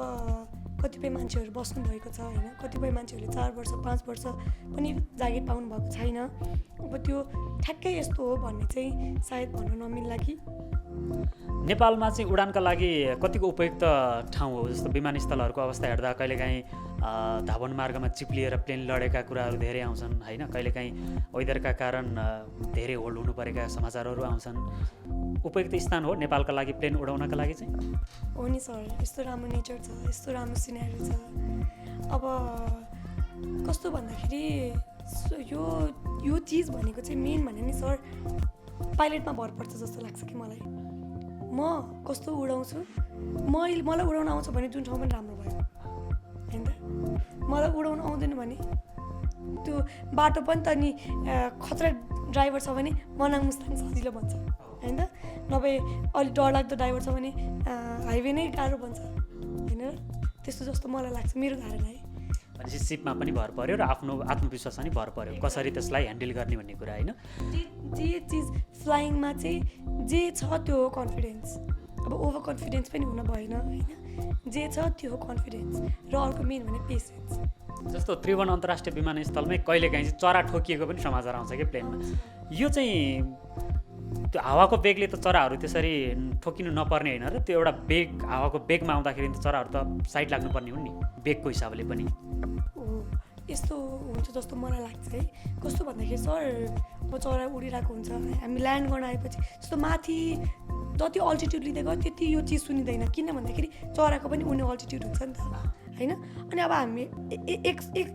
कतिपय मान्छेहरू बस्नु भएको छ होइन कतिपय मान्छेहरूले 4 वर्ष 5 वर्ष पनि जागिर पाउनु भएको छैन अब त्यो ठ्याक्कै यस्तो हो भन्ने चाहिँ सायद भन्न नमिल्ला कि नेपालमा चाहिँ उडानका लागि कतिको उपयुक्त ठाउँ हो जस्तो विमानस्थलहरूको अवस्था हेर्दा कहिलेकाहीँ धावन मार्गमा चिप्लिएर प्लेन लडेका कुराहरू धेरै आउँछन् होइन कहिलेकाहीँ वेदरका कारण धेरै होल्ड हुनु परेका समाचारहरू आउँछन् उपयुक्त स्थान हो नेपालका लागि प्लेन उडाउनका लागि चाहिँ हो नि सर यस्तो राम्रो नेचर छ यस्तो राम्रो सिनेरी छ अब कस्तो भन्दाखेरि यो चिज भनेको चाहिँ मेन भने नि सर पाइलटमा भर पर्छ जस्तो लाग्छ कि मलाई म कस्तो उडाउँछु मलाई उडाउन आउँछ भने जुन ठाउँ पनि राम्रो भयो होइन त मलाई उडाउन आउँदैन भने त्यो बाटो पनि त नि खतरा ड्राइभर छ भने मनाङ मुस्ताङ सजिलो भन्छ होइन त नभए अलिक डरलाग्दो ड्राइभर छ भने हाइवे नै गाह्रो भन्छ होइन त्यस्तो जस्तो मलाई लाग्छ मेरो धारणा है भनेपछि सिपमा पनि भर पऱ्यो र आफ्नो आत्मविश्वासमा पनि भर पऱ्यो कसरी त्यसलाई ह्यान्डल गर्ने भन्ने कुरा होइन जे चिज फ्लाइङमा चाहिँ जे छ त्यो हो कन्फिडेन्स अब ओभर कन्फिडेन्स पनि हुन भएन होइन जे छ त्यो हो कन्फिडेन्स र अर्को मेन भने पेसेन्स जस्तो त्रिभुवन अन्तर्राष्ट्रिय विमानस्थलमै कहिलेकाहीँ चाहिँ चरा ठोकिएको पनि समाचार आउँछ कि प्लेनमा यो चाहिँ त्यो हावाको बेगले त चराहरू त्यसरी ठोकिनु नपर्ने होइन र त्यो एउटा बेग हावाको बेगमा आउँदाखेरि त चराहरू त साइड लाग्नुपर्ने हो नि बेगको हिसाबले पनि यस्तो हुन्छ जस्तो मलाई लाग्छ है कस्तो भन्दाखेरि सर अब चरा उडिरहेको हुन्छ हामी ल्यान्ड गर्न आएपछि जस्तो माथि जति अल्टिट्युड लिँदै गयो त्यति यो चिज सुनिँदैन किन भन्दाखेरि चराको पनि उड्ने अल्टिट्युड हुन्छ नि त होइन अनि अब हामी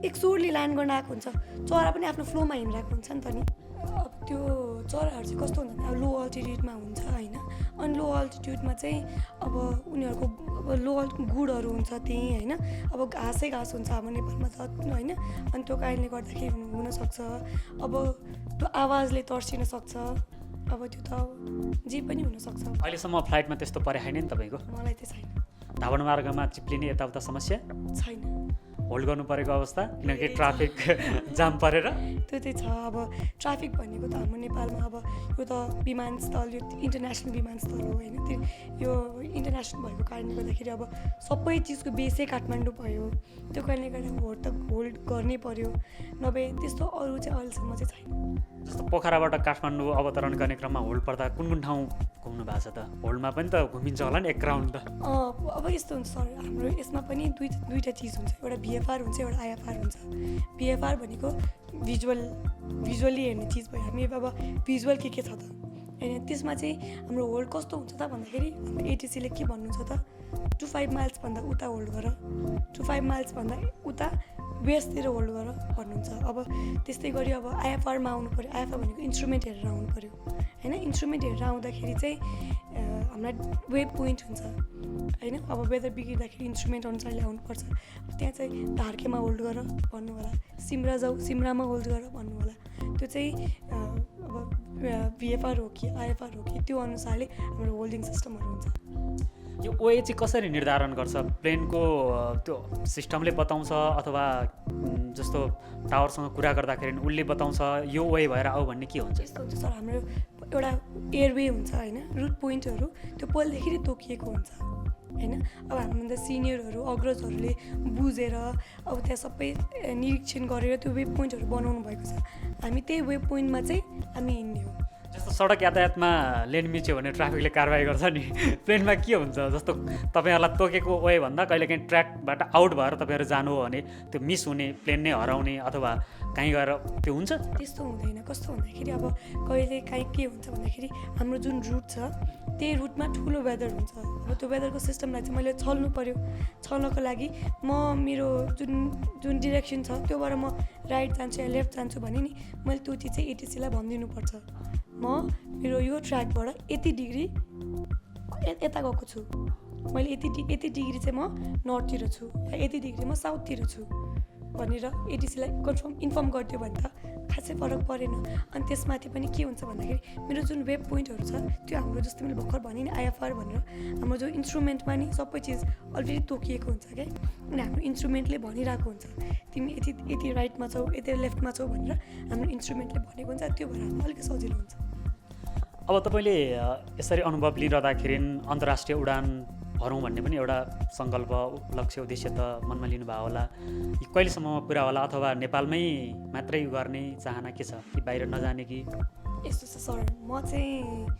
एक सुरले ल्यान्ड गर्न आएको हुन्छ चरा पनि आफ्नो फ्लोमा हिँडिरहेको हुन्छ नि त नि अब त्यो चराहरू चाहिँ कस्तो हुन्छ अब लो अल्टिट्युडमा हुन्छ होइन अनि लो अल्टिट्युडमा चाहिँ अब उनीहरूको अब लो गुडहरू हुन्छ त्यहीँ होइन अब घाँसै घाँस हुन्छ हाम्रो नेपालमा त होइन अनि त्यो कारणले गर्दाखेरि हुनसक्छ अब त्यो आवाजले तर्सिन सक्छ अब त्यो त जे पनि हुनसक्छ अहिलेसम्म फ्लाइटमा त्यस्तो परे छैन नि तपाईँको मलाई चाहिँ छैन धावन मार्गमा चिप्लिने यताउता समस्या छैन होल्ड गर्नु परेको अवस्था किनकि ट्राफिक जाम परेर? त्यो चाहिँ छ। अब ट्राफिक भनेको त हाम्रो नेपालमा अब यो त विमानस्थल, यो इन्टरनेसनल विमानस्थल हो होइन। त्यो यो इन्टरनेसनल भएको कारणले गर्दाखेरि अब सबै चिजको बेसै काठमाडौँ भयो। त्यो कारणले गर्दा होल्ड गर्नै पर्यो, नभए त्यस्तो अरू चाहिँ अहिलेसम्म चाहिँ छैन। जस्तो पोखराबाट काठमाडौँ अवतरण गर्ने क्रममा होल्ड पर्दा कुन कुन ठाउँ घुम्नु भएको छ त? होल्डमा पनि त घुमिन्छ होला नि एक राउन्ड त? अब यस्तो हुन्छ सर, हाम्रो यसमा पनि दुईवटा चिज हुन्छ, एउटा भिएफआर हुन्छ, एउटा आइएफआर हुन्छ। भिएफआर भनेको भिजुअली हेर्ने चिज भयो। हामी अब भिजुअल के छ त होइन, त्यसमा चाहिँ हाम्रो होल्ड कस्तो हुन्छ त भन्दाखेरि हाम्रो एटिसीले के भन्नुहुन्छ त, 25 माइल्सभन्दा उता होल्ड गर, 25 माइल्सभन्दा उता वेस्टतिर होल्ड गर भन्नुहुन्छ। अब त्यस्तै गरी अब आइएफआरमा आउनु पऱ्यो। आइएफआर भनेको इन्स्ट्रुमेन्ट हेरेर आउनु पऱ्यो होइन। इन्स्ट्रुमेन्ट हेरेर आउँदाखेरि चाहिँ हामीलाई वेब पोइन्ट हुन्छ होइन। अब वेदर बिग्रिँदाखेरि इन्स्ट्रुमेन्ट अनुसारले आउनुपर्छ। त्यहाँ चाहिँ धार्केमा होल्ड गर भन्नु होला, सिमरा जाऊ सिमरामा होल्ड गर भन्नु होला। त्यो चाहिँ अब भिएफआर हो कि आइएफआर हो कि त्यो अनुसारले हाम्रो होल्डिङ सिस्टमहरू हुन्छ। यो ओए चाहिँ कसरी निर्धारण गर्छ? प्लेनको त्यो सिस्टमले बताउँछ अथवा जस्तो टावरसँग कुरा गर्दाखेरि उसले बताउँछ यो ओए भएर आऊ भन्ने के हुन्छ? यस्तो हुन्छ सर, हाम्रो एउटा एयरवे हुन्छ होइन, रुट पोइन्टहरू त्यो पहिलेदेखि नै तोकिएको हुन्छ होइन। अब हामीभन्दा सिनियरहरू अग्रजहरूले बुझेर अब त्यहाँ सबै निरीक्षण गरेर त्यो वेब पोइन्टहरू बनाउनु भएको छ। हामी त्यही वेब पोइन्टमा चाहिँ हामी हिँड्ने हो। जस्तो सडक यातायातमा लेन मिच्यो भने ट्राफिकले कारवाही गर्छ नि, प्लेनमा के हुन्छ? जस्तो तपाईँहरूलाई तोकेको ओए भन्दा कहिलेकाहीँ ट्र्याकबाट आउट भएर तपाईँहरू जानु हो भने त्यो मिस हुने, प्लेन नै हराउने अथवा कहीँ गएर त्यो हुन्छ? त्यस्तो हुँदैन। कस्तो भन्दाखेरि अब कहिले काहीँ के हुन्छ भन्दाखेरि हाम्रो जुन रुट छ त्यही रुटमा ठुलो वेदर हुन्छ। अब त्यो वेदरको सिस्टमलाई चाहिँ मैले छल्नु पऱ्यो। छल्नको लागि म मेरो जुन डिरेक्सन छ त्योबाट म राइट जान्छु या लेफ्ट जान्छु भने नि मैले त्यो चिज चाहिँ एटिसीलाई भनिदिनुपर्छ। म मेरो यो ट्र्याकबाट यति डिग्री यता गएको छु, मैले यति डिग्री चाहिँ म नर्थतिर छु या यति डिग्री म साउथतिर छु भनेर एटिसीलाई इन्फर्म गरिदियो भने त खासै फरक परेन। अनि त्यसमाथि पनि के हुन्छ भन्दाखेरि मेरो जुन वेब पोइन्टहरू छ त्यो हाम्रो जस्तो मैले भर्खर भने नि आइएफआर भनेर हाम्रो जो इन्स्ट्रुमेन्टमा नि सबै चिज अलरेडी तोकिएको हुन्छ क्या। अनि हाम्रो इन्स्ट्रुमेन्टले भनिरहेको हुन्छ तिमी यति राइटमा छौ, यति लेफ्टमा छौ भनेर हाम्रो इन्स्ट्रुमेन्टले भनेको हुन्छ। त्यो भएर हामीलाई अलिक सजिलो हुन्छ। अब तपाईँले यसरी अनुभव लिइरहँदाखेरि अन्तर्राष्ट्रिय उडान भरौँ भन्ने पनि एउटा सङ्कल्प, लक्ष्य, उद्देश्य त मनमा लिनुभयो होला। यी कहिलेसम्ममा पुरा होला अथवा नेपालमै मात्रै गर्ने चाहना के छ कि बाहिर नजाने कि? यस्तो छ सर, म चाहिँ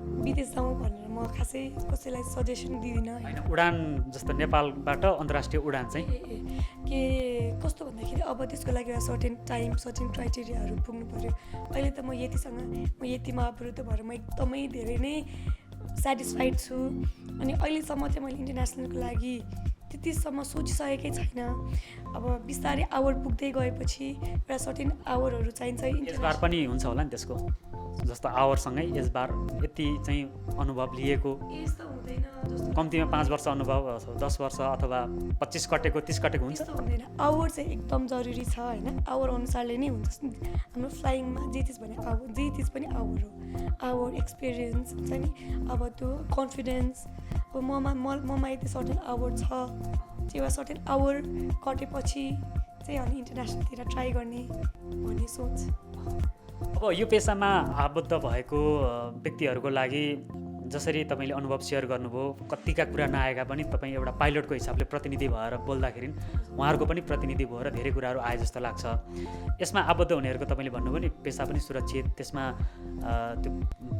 विदेश जाउँ भनेर म खासै कसैलाई सजेसन दिँदिनँ होइन। उडान जस्तो नेपालबाट अन्तर्राष्ट्रिय उडान चाहिँ के कस्तो भन्दाखेरि अब त्यसको लागि एउटा सर्टेन टाइम, सर्टेन क्राइटेरियाहरू पुग्नु पऱ्यो। अहिले त म यतिमा अवरुद्ध भएर म एकदमै धेरै नै सेटिस्फाइड छु। अनि अहिलेसम्म चाहिँ मैले इन्टरनेसनलको लागि त्यतिसम्म सोचिसकेकै छैन। अब बिस्तारै आवर पुग्दै गएपछि एउटा सर्टेन आवरहरू चाहिन्छ। एजबार पनि हुन्छ होला नि त्यसको, जस्तो आवरसँगै एजबार यति चाहिँ अनुभव लिएको? यस्तो हुँदैन, जस्तो कम्तीमा 5 वर्ष अनुभव, 10 वर्ष अथवा 25 कटेको 30 कटेको हुन्छ? यस्तो हुँदैन। आवर चाहिँ एकदम जरुरी छ होइन। आवर अनुसारले नै हुन्छ। हाम्रो फ्लाइङमा जे चिज पनि आवर हो। आवर एक्सपिरियन्स हुन्छ नि, अब त्यो कन्फिडेन्स। अब ममा यति सर्टेन आवर छ, त्यो सर्टेन आवर कटेपछि चाहिँ अनि इन्टरनेसनलतिर ट्राई गर्ने भन्ने सोच। अब यो पेसामा आबद्ध भएको व्यक्तिहरूको लागि जसरी तपाईँले अनुभव सेयर गर्नुभयो, कतिका कुरा नआएका पनि तपाईँ एउटा पाइलटको हिसाबले प्रतिनिधि भएर बोल्दाखेरि उहाँहरूको पनि प्रतिनिधि भएर धेरै कुराहरू आए जस्तो लाग्छ। यसमा आबद्ध हुनेहरूको तपाईँले भन्नुभयो नि पेसा पनि सुरक्षित, त्यसमा त्यो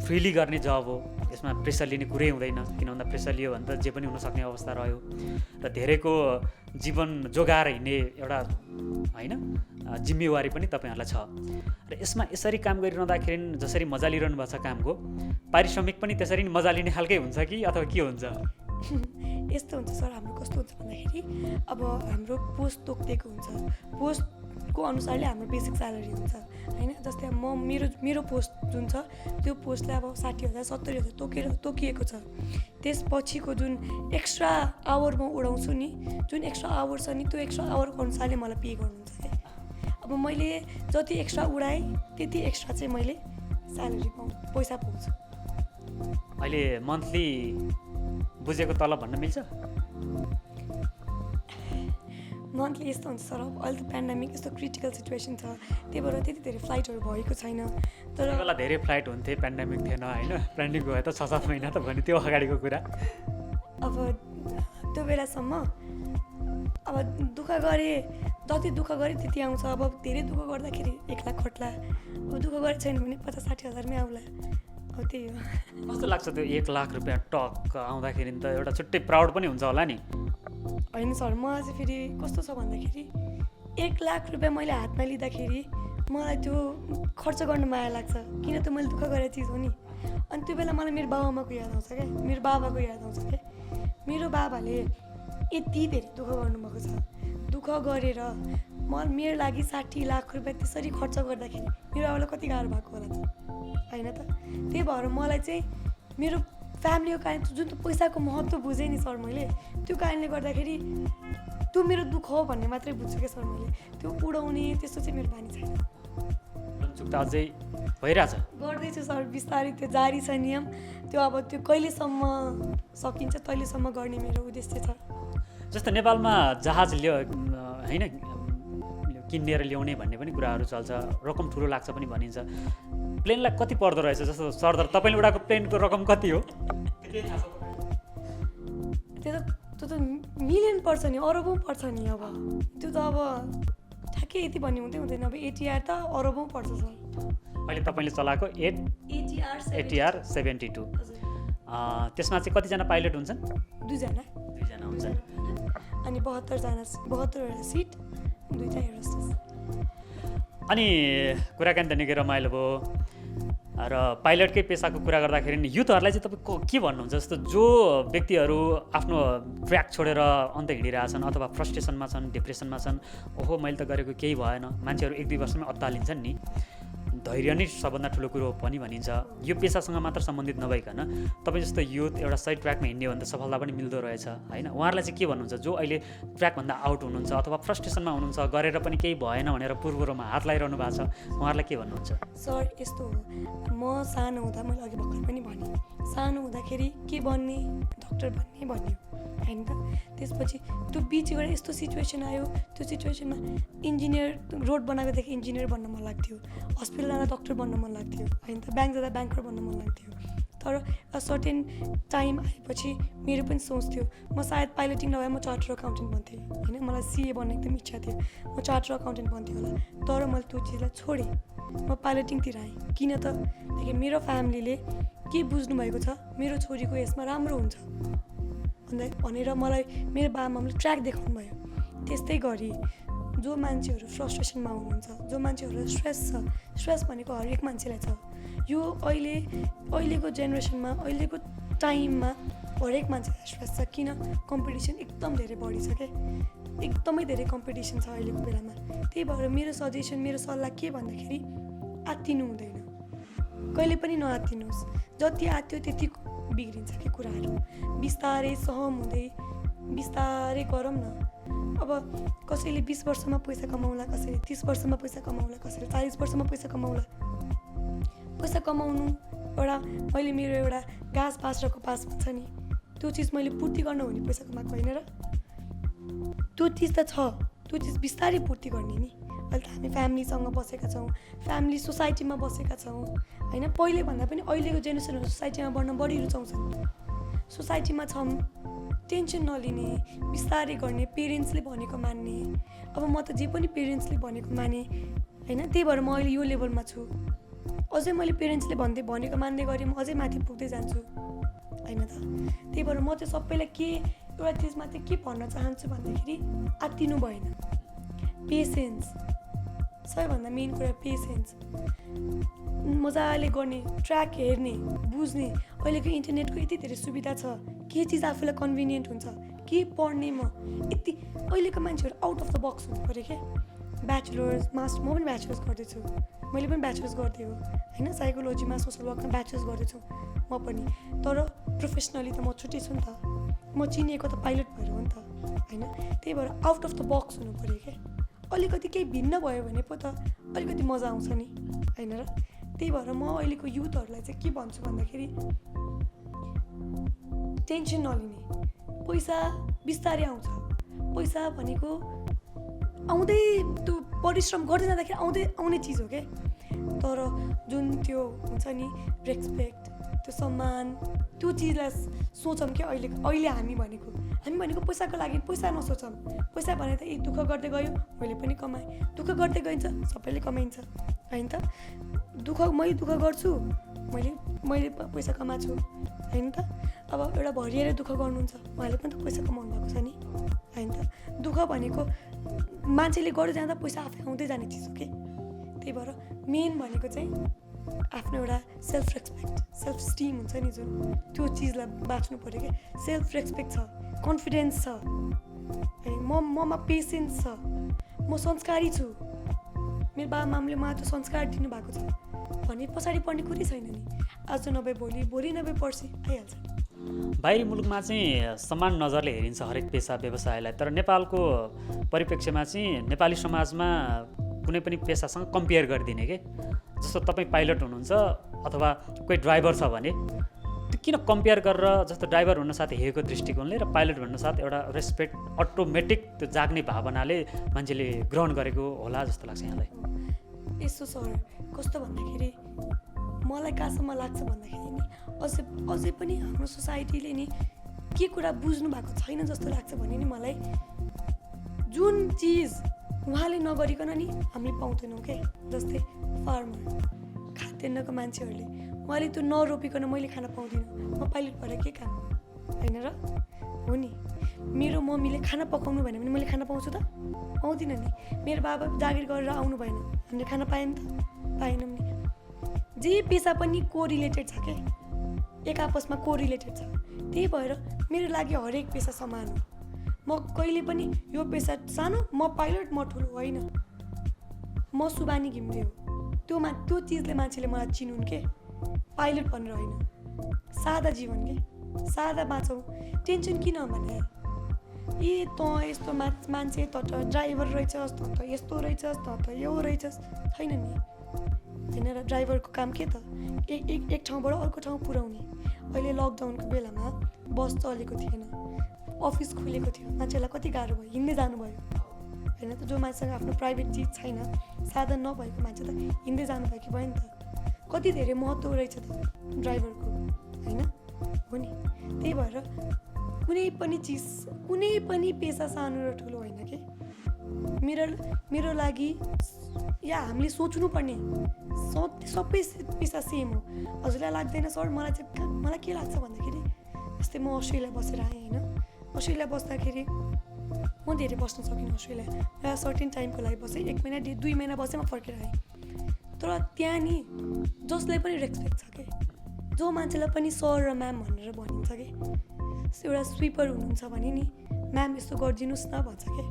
फ्रिली गर्ने जब हो, यसमा प्रेसर लिने कुरै हुँदैन। किन भन्दा प्रेसर लियो भने त जे पनि हुनसक्ने अवस्था रह्यो र धेरैको जीवन जोगाएर हिँड्ने एउटा होइन जिम्मेवारी पनि तपाईँहरूलाई छ। र यसमा यसरी काम गरिरहँदाखेरि जसरी मजा लिइरहनु भएको छ कामको, पारिश्रमिक पनि त्यसरी नै मजा लिने खालकै हुन्छ कि अथवा के हुन्छ? यस्तो हुन्छ सर, हाम्रो कस्तो हुन्छ भन्दाखेरि अब हाम्रो पोस्ट तोकिएको हुन्छ। पोस्टको अनुसारले हाम्रो बेसिक स्यालेरी हुन्छ होइन। जस्तै अब मेरो पोस्ट जुन छ त्यो पोस्टलाई अब 60,000 70,000 तोकिएको छ। त्यसपछिको जुन एक्स्ट्रा आवर म उडाउँछु नि, जुन एक्स्ट्रा आवर छ नि त्यो एक्स्ट्रा आवरको अनुसारले मलाई पे गर्नुहुन्छ क्या। अब मैले जति एक्स्ट्रा उडाएँ त्यति एक्स्ट्रा चाहिँ मैले स्यालेरी पैसा पाउँछु। अहिले मन्थली बुझेको तलब भन्न मिल्छ? मन्थली यस्तो हुन्छ सर अहिले त पेन्डेमिक यस्तो क्रिटिकल सिचुएसन छ त्यही भएर त्यति धेरै फ्लाइटहरू भएको छैन तर त्यति बेला धेरै फ्लाइट हुन्थे पेन्डेमिक थिएन होइन पेन्डेमिक भयो त 6-7 महिना त भने त्यो अगाडिको कुरा अब त्यो बेलासम्म अब दुःख गरे जति दुःख गरे त्यति आउँछ अब धेरै दुःख गर्दाखेरि 1 लाख खट्ला अब दुःख गरे छैन भने 50-60 हजारमै आउला अब त्यही हो कस्तो लाग्छ त्यो 1 लाख रुपियाँ टक्क आउँदाखेरि त एउटा छुट्टै प्राउड पनि हुन्छ होला नि होइन सर मलाई चाहिँ फेरि कस्तो छ भन्दाखेरि 1 लाख रुपियाँ मैले हातमा लिँदाखेरि मलाई त्यो खर्च गर्न माया लाग्छ किन त मैले दुःख गरेको चिज हो नि अनि त्यो बेला मलाई मेरो बाबाआमाको याद आउँछ क्या मेरो बाबाको याद आउँछ क्या मेरो बाबाले यति धेरै दुःख गर्नुभएको छ दुःख गरेर मेरो लागि 60 लाख रुपियाँ त्यसरी खर्च गर्दाखेरि मेरो बाबालाई कति गाह्रो भएको होला त होइन त त्यही भएर मलाई चाहिँ मेरो फ्यामिलीको कारण जुन त पैसाको महत्त्व बुझेँ नि सर मैले त्यो कारणले गर्दाखेरि त्यो मेरो दुःख हो भन्ने मात्रै बुझ्छु क्या सर मैले त्यो उडाउने त्यस्तो चाहिँ मेरो बानी छैन चुक्ता अझै भइरहेछ गर्दैछु सर बिस्तारै त्यो जारी छ नियम त्यो अब त्यो कहिलेसम्म सकिन्छ तहिलेसम्म गर्ने मेरो उद्देश्य छ जस्तो नेपालमा जहाज होइन किनेर ल्याउने भन्ने पनि कुराहरू चल्छ रकम ठुलो लाग्छ पनि भनिन्छ प्लेनलाई कति पर्दो रहेछ जस्तो सरदर तपाईँले उडाएको प्लेनको रकम कति हो त्यो त मिलियन पर्छ नि अरबौँ पर्छ नि अब त्यो त अब ठ्याक्कै यति भन्ने हुँदैन अब एटिआर त अरबौँ पर्छ सर अहिले तपाईँले चलाएको एटिआर 72 त्यसमा चाहिँ कतिजना पाइलट हुन्छन् 2 जना हुन्छन् अनि 72 सिट 2 एरोस्टेस अनि कुराकानी त निकै रमाइलो भयो र पाइलटकै पेसाको कुरा गर्दाखेरि नि युथहरूलाई चाहिँ तपाईँ के भन्नुहुन्छ जस्तो जो व्यक्तिहरू आफ्नो ट्र्याक छोडेर अन्त हिँडिरहेछन् अथवा फ्रस्ट्रेसनमा छन् डिप्रेसनमा छन् ओहो मैले त गरेको केही भएन मान्छेहरू 1-2 वर्षमै अत्तालिन्छन् नि धैर्य नै सबभन्दा ठुलो कुरो पनि भनिन्छ यो पेसासँग मात्र सम्बन्धित नभइकन तपाईँ जस्तो युथ एउटा सही ट्र्याकमा हिँड्ने हो भने त सफलता पनि मिल्दो रहेछ होइन उहाँहरूलाई चाहिँ के भन्नुहुन्छ जो अहिले ट्र्याकभन्दा आउट हुनुहुन्छ अथवा फ्रस्ट्रेसनमा हुनुहुन्छ गरेर पनि केही भएन भनेर पूर्वमा हात लगाइरहनु भएको छ उहाँहरूलाई के भन्नुहुन्छ सर यस्तो हो म सानो हुँदा मैले अघि भर्खर पनि भनेँ सानो हुँदाखेरि के बन्ने डक्टर बन्ने भन्यो होइन त त्यसपछि त्यो बिचबाट यस्तो सिचुएसन आयो त्यो सिचुएसनमा इन्जिनियर रोड बनाएकोदेखि इन्जिनियर बन्न मन लाग्थ्यो हस्पिटल जाँदा डक्टर बन्न मन लाग्थ्यो होइन त ब्याङ्क जाँदा ब्याङ्कर बन्न मन लाग्थ्यो तर सर्टेन टाइम आएपछि मेरो पनि सोच थियो म सायद पाइलटिङ नभए म चार्टर अकाउन्टेन्ट बन्थेँ होइन मलाई सिए बन्ने एकदम इच्छा थियो म चार्टर अकाउन्टेन्ट बन्थेँ होला तर मैले त्यो चिजलाई छोडेँ म पाइलटिङतिर आएँ किन त देखि मेरो फ्यामिलीले के बुझ्नु भएको छ मेरो छोरीको यसमा राम्रो हुन्छ भनेर मलाई मेरो बाबाआमाले ट्र्याक देखाउनु भयो त्यस्तै गरी जो मान्छेहरू फ्रस्ट्रेसनमा हुनुहुन्छ जो मान्छेहरू स्ट्रेस भनेको हरेक मान्छेलाई छ यो अहिलेको जेनेरेसनमा अहिलेको टाइममा हरेक मान्छेलाई स्ट्रेस छ किन कम्पिटिसन एकदम धेरै बढी छ क्या एकदमै धेरै कम्पिटिसन छ अहिलेको बेलामा त्यही भएर मेरो सजेसन मेरो सल्लाह के भन्दाखेरि आत्तिनु हुँदैन कहिले पनि नआत्तिनुहोस् जति आत्तियो त्यति बिग्रिन्छ कि कुराहरू बिस्तारै सहम हुँदै बिस्तारै गरौँ न अब कसैले 20 वर्षमा पैसा कमाउला कसैले 30 वर्षमा पैसा कमाउला कसैले 40 वर्षमा पैसा कमाउला पैसा कमाउनु मैले मेरो एउटा घाँस बाँच्राको पास भन्छ नि त्यो चिज मैले पूर्ति गर्नु भने पैसा कमाएको होइन र त्यो चिज त छ त्यो चिज बिस्तारै पूर्ति गर्ने नि अहिले त हामी फ्यामिलीसँग बसेका छौँ फ्यामिली सोसाइटीमा बसेका छौँ होइन पहिले भन्दा पनि अहिलेको जेनेरेसनहरू सोसाइटीमा बढ्न बढी रुचाउँछन् सोसाइटीमा छौँ टेन्सन नलिने बिस्तारै गर्ने पेरेन्ट्सले भनेको मान्ने अब म त जे पनि पेरेन्ट्सले भनेको माने होइन त्यही भएर म अहिले यो लेभलमा छु अझै मैले पेरेन्ट्सले भनेको मान्दै गरेँ म अझै माथि पुग्दै जान्छु होइन त त्यही भएर म चाहिँ सबैलाई एउटा चिजमा चाहिँ के भन्न चाहन्छु भन्दाखेरि आत्तिनु भएन पेसेन्स सबैभन्दा मेन कुरा पेसेन्स मजाले गर्ने ट्र्याक हेर्ने बुझ्ने अहिलेको इन्टरनेटको यति धेरै सुविधा छ के चिज आफूलाई कन्भिनियन्ट हुन्छ के पढ्ने म यति अहिलेको मान्छेहरू आउट अफ द बक्स हुनु पऱ्यो क्या ब्याचलर्स मास्टर म पनि ब्याचलर्स गर्दैछु मैले पनि ब्याचलर्स गर्थेँ हो होइन साइकोलोजीमा सोसल वर्कमा ब्याचलर्स गर्दैछु म पनि तर प्रोफेसनली त म छुट्टै छु नि त म चिनिएको त पाइलट भएर हो नि त होइन त्यही भएर आउट अफ द बक्स हुनु पऱ्यो क्या अलिकति केही भिन्न भयो भने पो त अलिकति मजा आउँछ नि होइन र त्यही भएर म अहिलेको युथहरूलाई चाहिँ के भन्छु भन्दाखेरि टेन्सन नलिने पैसा बिस्तारै आउँछ पैसा भनेको आउँदै त्यो परिश्रम गर्दै जाँदाखेरि आउने चिज हो क्या। तर जुन त्यो हुन्छ नि रेस्पेक्ट, त्यो सम्मान, त्यो चिजलाई सोचौँ क्या। अहिले हामी भनेको पैसाको लागि पैसा नसोचौँ। पैसा भने त दुःख गर्दै गयो मैले पनि कमाएँ, दुःख गर्दै गइन्छ सबैले कमाइन्छ होइन त। मैले दुःख गर्छु, मैले पैसा कमाएको छु होइन त। अब एउटा भरिएर दुःख गर्नुहुन्छ, उहाँले पनि त पैसा कमाउनु भएको छ नि होइन त। दुःख भनेको मान्छेले गर्दै जाँदा पैसा आफै आउँदै जाने चिज हो कि। त्यही भएर मेन भनेको चाहिँ आफ्नो एउटा सेल्फ रेस्पेक्ट, सेल्फ स्टिम हुन्छ नि जुन, त्यो चिजलाई बाँच्नु पऱ्यो क्या। सेल्फ रेस्पेक्ट छ, कन्फिडेन्स छ, ममा पेसेन्स छ, म संस्कारी छु, मेरो बाबाआमाले मलाई त्यो संस्कार दिनुभएको छ भने पछाडि पर्ने कुरै छैन नि। आज नभए भोलि नभए पर्सि आइहाल्छ। बाहिरी मुलुकमा चाहिँ समान नजरले हेरिन्छ हरेक पेसा व्यवसायलाई, तर नेपालको परिप्रेक्ष्यमा चाहिँ नेपाली समाजमा कुनै पनि पेसासँग कम्पेयर गरिदिने के। जस्तो तपाईँ पाइलट हुनुहुन्छ अथवा कोही ड्राइभर छ भने त्यो किन कम्पेयर गरेर, जस्तो ड्राइभर हुन साथ हेरेको दृष्टिकोणले र पाइलट भन्न साथ एउटा रेस्पेक्ट अटोमेटिक त्यो जाग्ने भावनाले मान्छेले ग्रहण गरेको होला जस्तो लाग्छ यहाँलाई? यस्तो सर कस्तो भन्दाखेरि मलाई कहाँसम्म लाग्छ भन्दाखेरि नि अझै पनि हाम्रो सोसाइटीले नि के कुरा बुझ्नु भएको छैन जस्तो लाग्छ भने नि मलाई, जुन चिज उहाँले नगरिकन नि हामीले पाउँदैनौँ क्या। जस्तै फार्मर, खाद्यान्नको मान्छेहरूले उहाँले त्यो नरोपिकन मैले खान पाउँदिनँ, म पाइलट भएर के काम होइन र हो नि। मेरो मम्मीले खाना पकाउनु भएन भने मैले खाना पाउँछु त? पाउँदिनँ नि। मेरो बाबा जागिर गरेर आउनु भएन हामीले खाना पायौँ त? पाएनौँ नि। जे पेसा पनि कोरिलेटेड छ क्या, एक आपसमा कोरिलेटेड छ। त्यही भएर मेरो लागि हरेक पेसा समान हो। म कहिले पनि यो पेसा सानो, म पाइलट, म ठुलो होइन, म सुबानी घिम्रे हो। त्यो चिजले मान्छेले मलाई चिनुन् के, पाइलट भनेर होइन। सादा जीवन के, सादा बाँचौँ, टेन्सन किन भने त यस्तो मान्छे त ड्राइभर रहेछस्, त यस्तो रहेछस्, त यो रहेछस्, छैन नि होइन र। ड्राइभरको काम के त एक ठाउँबाट अर्को ठाउँ पुर्याउने। अहिले लकडाउनको बेलामा बस चलेको थिएन, अफिस खुलेको थियो, मान्छेलाई कति गाह्रो भयो, हिँड्दै जानुभयो होइन त। जो मान्छेसँग आफ्नो प्राइभेट चिज छैन, साधन नभएको मान्छे त हिँड्दै जानुभयो कि भयो नि त। कति धेरै महत्त्व रहेछ त ड्राइभरको होइन हो नि। त्यही भएर कुनै पनि चिज, कुनै पनि पेसा सानो र ठुलो होइन कि। मेरो लागि या हामीले सोच्नुपर्ने सबै पेसा सेम हो। हजुरलाई लाग्दैन सर? मलाई के लाग्छ भन्दाखेरि जस्तै म अस्ट्रेलिया बसेर आएँ होइन। अस्ट्रेलिया बस्दाखेरि म धेरै बस्न सकिनँ अस्ट्रेलिया, र सर्टेन टाइमको लागि बसेँ, 1 महिना 2 महिना बसेँ, म फर्केर आएँ। तर त्यहाँ नि जसलाई पनि रेस्पेक्ट छ कि, जो मान्छेलाई पनि सर र म्याम भनेर भनिन्छ कि। एउटा स्विपर हुनुहुन्छ भने नि म्याम यस्तो गरिदिनुहोस् न भन्छ क्या।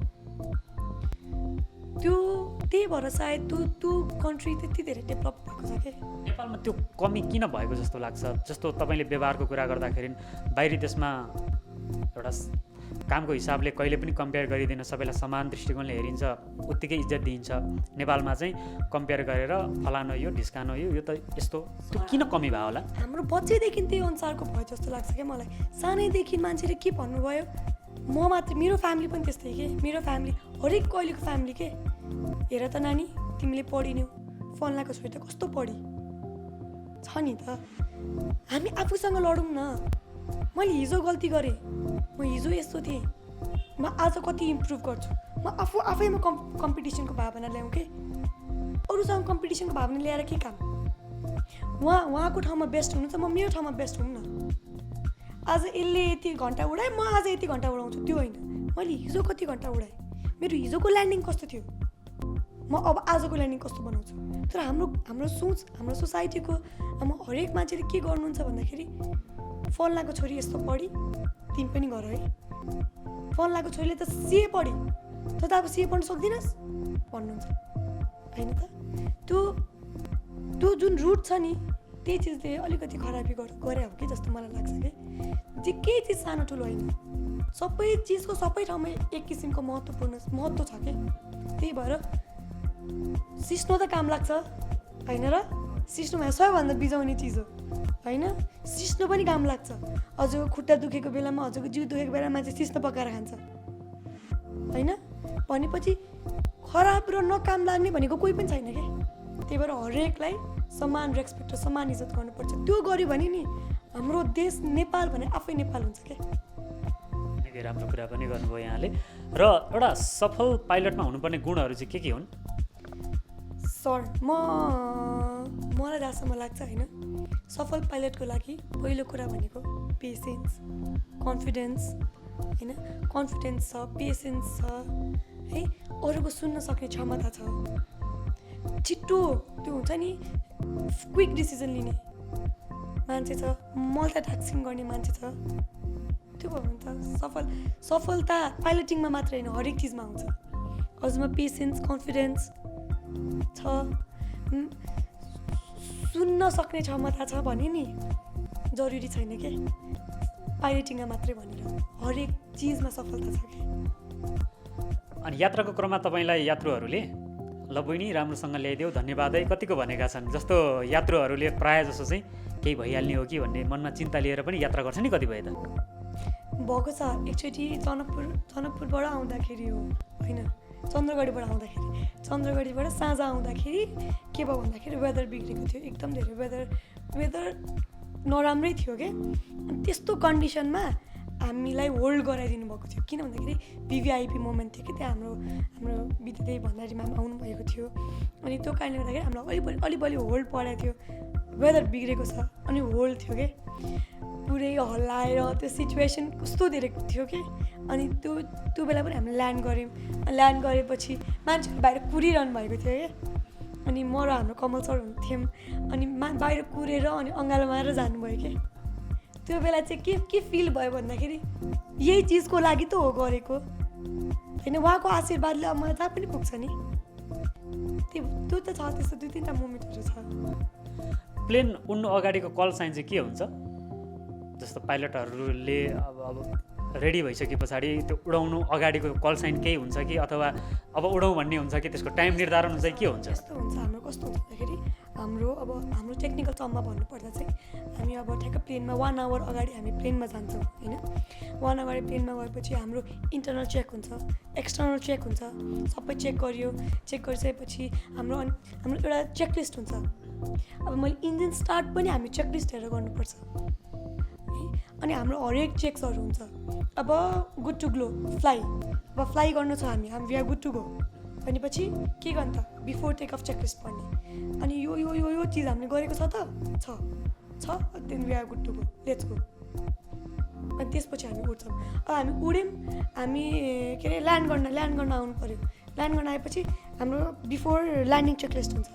त्यही भएर सायद त्यो कन्ट्री त्यति धेरै डेभलप भएको छ क्या। नेपालमा त्यो कमी किन भएको जस्तो लाग्छ? जस्तो तपाईँले व्यवहारको कुरा गर्दाखेरि बाहिरी देशमा एउटा कामको हिसाबले कहिले पनि कम्पेयर गरिँदैन, सबैलाई समान दृष्टिकोणले हेरिन्छ, उत्तिकै इज्जत दिइन्छ। नेपालमा चाहिँ कम्पेयर गरेर फलानो यो ढिस्कानो यो त यस्तो, त्यो किन कमी भयो होला? हाम्रो बच्चैदेखि त्यही अनुसारको भयो जस्तो लाग्छ क्या मलाई। सानैदेखि मान्छेले के भन्नुभयो, म मात्र, मेरो फ्यामिली पनि त्यस्तै के। मेरो फ्यामिली हरेक कहिलेको फ्यामिली के, हेर त नानी तिमीले पढिन्यौ, फल्नाको छोरी त कस्तो पढी छ नि त। हामी आफूसँग लडौँ न। मैले हिजो गल्ती गरेँ, म हिजो यस्तो थिएँ, म आज कति इम्प्रुभ गर्छु। म आफैमा कम्पिटिसनको भावना ल्याउँ के। अरूसँग कम्पिटिसनको भावना ल्याएर के काम? उहाँको ठाउँमा बेस्ट हुनु त म मेरो ठाउँमा बेस्ट हुँ न। आज यसले यति घन्टा उडाएँ, म आज यति घन्टा उडाउँछु त्यो होइन। मैले हिजो कति घन्टा उडाएँ, मेरो हिजोको ल्यान्डिङ कस्तो थियो, म अब आजको ल्यान्डिङ कस्तो बनाउँछु। तर हाम्रो सोच, हाम्रो सोसाइटीको हरेक मान्छेले के गर्नुहुन्छ भन्दाखेरि, फल्नाको छोरी यस्तो पढी तिमी पनि गर है, फल्नाको छोरीले त सिए पढी त अब सिए पढ्नु सक्दिनस् भन्नुहुन्छ होइन त। त्यो जुन रुट छ नि, त्यही चिजले अलिकति खराबी गरे हो कि जस्तो मलाई लाग्छ कि। केही चिज सानो ठुलो होइन, सबै चिजको सबै ठाउँमा एक किसिमको महत्त्व छ क्या। त्यही भएर सिस्नो त काम लाग्छ होइन र। सिस्नो भए सबैभन्दा बिजाउने चिज हो होइन। सिस्नो पनि काम लाग्छ। हजुरको खुट्टा दुखेको बेलामा, हजुरको जिउ दुखेको बेलामा मान्छे सिस्नो पकाएर खान्छ होइन। भनेपछि खराब र नकाम लाग्ने भनेको कोही पनि छैन क्या। त्यही भएर हरेकलाई समान रेस्पेक्ट र समान इज्जत गर्नुपर्छ। त्यो गऱ्यो भने नि हाम्रो देश नेपाल भने आफै नेपाल हुन्छ क्या। निकै राम्रो कुरा पनि गर्नुभयो यहाँले। र एउटा सफल पाइलटमा हुनुपर्ने गुणहरू चाहिँ के हुन्? सर मलाई जहाँसम्म लाग्छ होइन, सफल पाइलटको लागि पहिलो कुरा भनेको पेसेन्स, कन्फिडेन्स होइन। कन्फिडेन्स छ, पेसेन्स छ है, अरूको सुन्न सक्ने क्षमता छ, छिट्टो त्यो हुन्छ नि क्विक डिसिजन लिने मान्छे छ, मल्टिटास्किङ गर्ने मान्छे छ। त्यो भयो भने त सफलता पाइलटिङमा मात्र होइन हरेक चिजमा आउँछ। हजुरमा पेसेन्स कन्फिडेन्स छ, सुन्न सक्ने क्षमता छ भने नि जरुरी छैन क्या पाइलटिङमा मात्रै भनेर, हरेक चिजमा सफलता छ क्या। अनि यात्राको क्रममा तपाईँलाई यात्रुहरूले ल बहिनी राम्रोसँग ल्याइदेऊ धन्यवाद है कतिको भनेका छन्? जस्तो यात्रुहरूले प्रायः जसो चाहिँ केही भइहाल्ने हो कि भन्ने मनमा चिन्ता लिएर पनि यात्रा गर्छ नि कतिपय त। भएको छ एकचोटि जनकपुरबाट आउँदाखेरि हो होइन, चन्द्रगढीबाट साँझ आउँदाखेरि के भयो भन्दाखेरि वेदर बिग्रेको थियो, एकदम धेरै वेदर नराम्रै थियो क्या। अनि त्यस्तो कन्डिसनमा हामीलाई होल्ड गराइदिनु भएको थियो, किन भन्दाखेरि भिभिआइपी मोमेन्ट थियो कि त्यहाँ हाम्रो बितेदै भन्दाखेरि म्याम आउनुभएको थियो। अनि त्यो कारणले गर्दाखेरि हामीलाई अलिबलि होल्ड परेको थियो, वेदर बिग्रेको छ अनि होल्ड थियो क्या। पुरै हल्लाएर त्यो सिचुएसन कस्तो धेरै थियो कि। अनि त्यो बेला पनि हामीले ल्यान्ड गऱ्यौँ। ल्यान्ड गरेपछि मान्छेहरू बाहिर कुरिरहनु भएको थियो क्या। अनि म र हाम्रो कमल सर हुन्थ्यौँ, अनि बाहिर कुरेर अनि अँगालो मारेर जानुभयो क्या। त्यो बेला चाहिँ के फिल भयो भन्दाखेरि यही चिजको लागि त हो गरेको होइन, उहाँको आशीर्वादले अब मलाई जहाँ पनि पुग्छ नि। त्यो त छ, त्यस्तो 2-3टा मोमेन्टहरू छ। प्लेन उड्नु अगाडिको कल साइन चाहिँ के हुन्छ? जस्तो पाइलटहरूले अब रेडी भइसके पछाडि त्यो उडाउनु अगाडिको कल साइन केही हुन्छ कि अथवा अब उडाउँ भन्ने हुन्छ कि त्यसको टाइम निर्धारण चाहिँ के हुन्छ? यस्तो हुन्छ हाम्रो कस्तो हुन्छ भन्दाखेरि हाम्रो टेक्निकल टर्ममा भन्नुपर्दा चाहिँ हामी अब ठ्याक्क प्लेनमा 1 आवर अगाडि हामी प्लेनमा जान्छौँ होइन। 1 आवर प्लेनमा गएपछि हाम्रो इन्टरनल चेक हुन्छ, एक्सटर्नल चेक हुन्छ, सबै चेक गरिसकेपछि हाम्रो एउटा चेकलिस्ट हुन्छ। अब मैले इन्जिन स्टार्ट पनि हामी चेकलिस्ट हेरेर गर्नुपर्छ। अनि हाम्रो हरेक चेक्सहरू हुन्छ। अब गुड टु ग्लो फ्लाइ गर्नु छ हामी we are good to go भनेपछि के गर्नु त बिफोर टेक अफ चेकलिस्ट पढ्ने। अनि यो चिज हामीले गरेको छ त छ then we are good to go let's go. अनि त्यसपछि हामी उड्छौँ। अब हामी उड्यौँ, हामी के अरे ल्यान्ड गर्न आउनु पऱ्यो। ल्यान्ड गर्न आएपछि हाम्रो बिफोर ल्यान्डिङ चेकलिस्ट हुन्छ।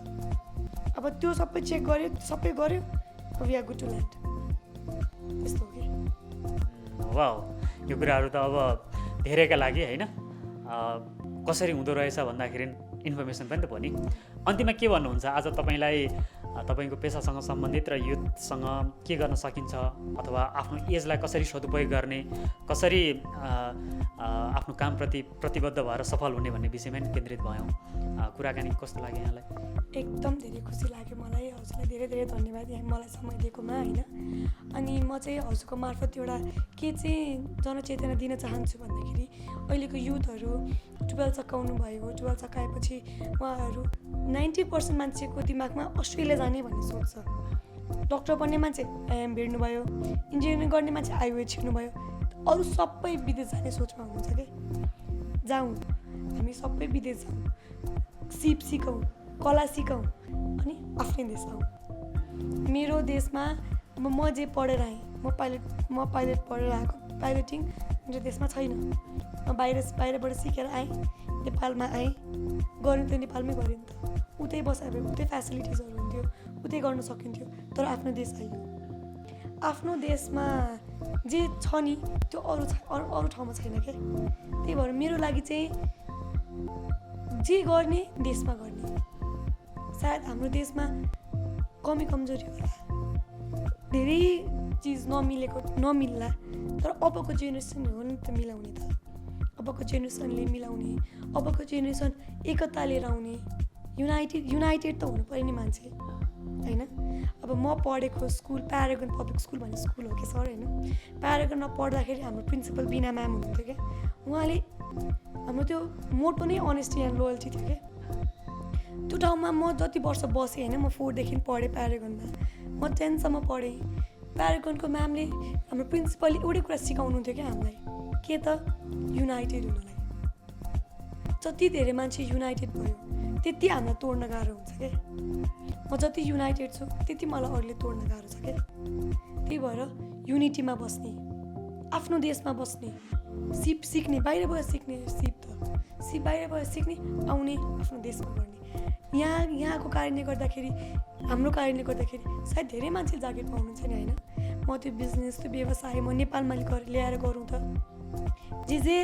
अब त्यो सबै चेक गऱ्यो we are good to land. त्यस्तो हो कि। वाउ, यो कुराहरू त अब धेरैका लागि होइन कसरी हुँदो रहेछ भन्दाखेरि इन्फर्मेसन पनि त भयो नि। अन्तिममा के भन्नुहुन्छ आज तपाईँलाई तपाईँको पेसासँग सम्बन्धित र युथसँग के गर्न सकिन्छ अथवा आफ्नो एजलाई कसरी सदुपयोग गर्ने, कसरी आफ्नो कामप्रति प्रतिबद्ध भएर सफल हुने भन्ने विषयमा नि केन्द्रित भयौँ। कुराकानी कस्तो लाग्यो यहाँलाई? एकदम धेरै खुसी लाग्यो मलाई। हजुरलाई धेरै धेरै धन्यवाद यहाँ मलाई समय दिएकोमा होइन। अनि म चाहिँ हजुरको मार्फत एउटा के चाहिँ जनचेतना दिन चाहन्छु भन्दाखेरि अहिलेको युथहरू 12 सकाउनु भयो। 12 सकाएपछि उहाँहरू 90% मान्छेको दिमागमा अस्ट्रेलिया जाने भन्ने सोच छ। डक्टर बन्ने मान्छे आइएम भिड्नुभयो, इन्जिनियरिङ गर्ने मान्छे आइवे छिर्नुभयो, अरू सबै विदेश जाने सोचमा हुनुहुन्छ कि। जाउँ हामी सबै विदेश जाउँ, सिप सिकौँ, कला सिकौँ अनि आफ्नै देश आउँ। मेरो देशमा अब म जे पढेर आएँ, म पाइलट पढेर आएको, पाइलटिङ मेरो देशमा छैन। म बाहिरबाट सिकेर आएँ, नेपालमा आएँ, गऱ्यो त नेपालमै गऱ्यो नि त। उतै बसायो भने उतै फेसिलिटिजहरू हुन्थ्यो, उतै गर्न सकिन्थ्यो। तर आफ्नो देश आइयो। आफ्नो देशमा जे छ नि त्यो अरू ठाउँमा छैन क्या। त्यही भएर मेरो लागि चाहिँ जे गर्ने देशमा गर्ने। सायद हाम्रो देशमा कमी कमजोरी होला, धेरै चिज नमिल्ला, तर अबको जेनेरेसन हो नि त मिलाउने त। अबको जेनेरेसनले मिलाउने, अबको जेनेरेसन एकता लिएर आउने, युनाइटेड त हुनु पर्यो नि मान्छे होइन। अब म पढेको स्कुल प्यारागन पब्लिक स्कुल भन्ने स्कुल हो कि सर होइन। प्यारागनमा पढ्दाखेरि हाम्रो प्रिन्सिपल बिना म्याम हुनुहुन्थ्यो क्या। उहाँले हाम्रो त्यो मोटो नै अनेस्टी एन्ड लोयल्टी थियो क्या। त्यो ठाउँमा म जति वर्ष बसेँ होइन, म 4 देखि पढेँ प्यारागनमा, म 10सम्म पढेँ। प्यारागनको म्यामले हाम्रो प्रिन्सिपलले एउटै कुरा सिकाउनुहुन्थ्यो क्या हामीलाई, के त युनाइटेड हुनलाई। जति धेरै मान्छे युनाइटेड भयो त्यति हामीलाई तोड्न गाह्रो हुन्छ क्या। म जति युनाइटेड छु त्यति मलाई अरूले तोड्न गाह्रो छ क्या। त्यही भएर युनिटीमा बस्ने, आफ्नो देशमा बस्ने, सिप सिक्ने, बाहिर गएर सिक्ने, सिप बाहिर गएर सिक्ने, आउने आफ्नो देशमा गर्ने। यहाँको कारणले गर्दाखेरि, हाम्रो कारणले गर्दाखेरि सायद धेरै मान्छे जागिर पाउनुहुन्छ नि होइन। म त्यो बिजनेस, त्यो व्यवसाय म नेपालमा ल्याएर गरौँ त। जे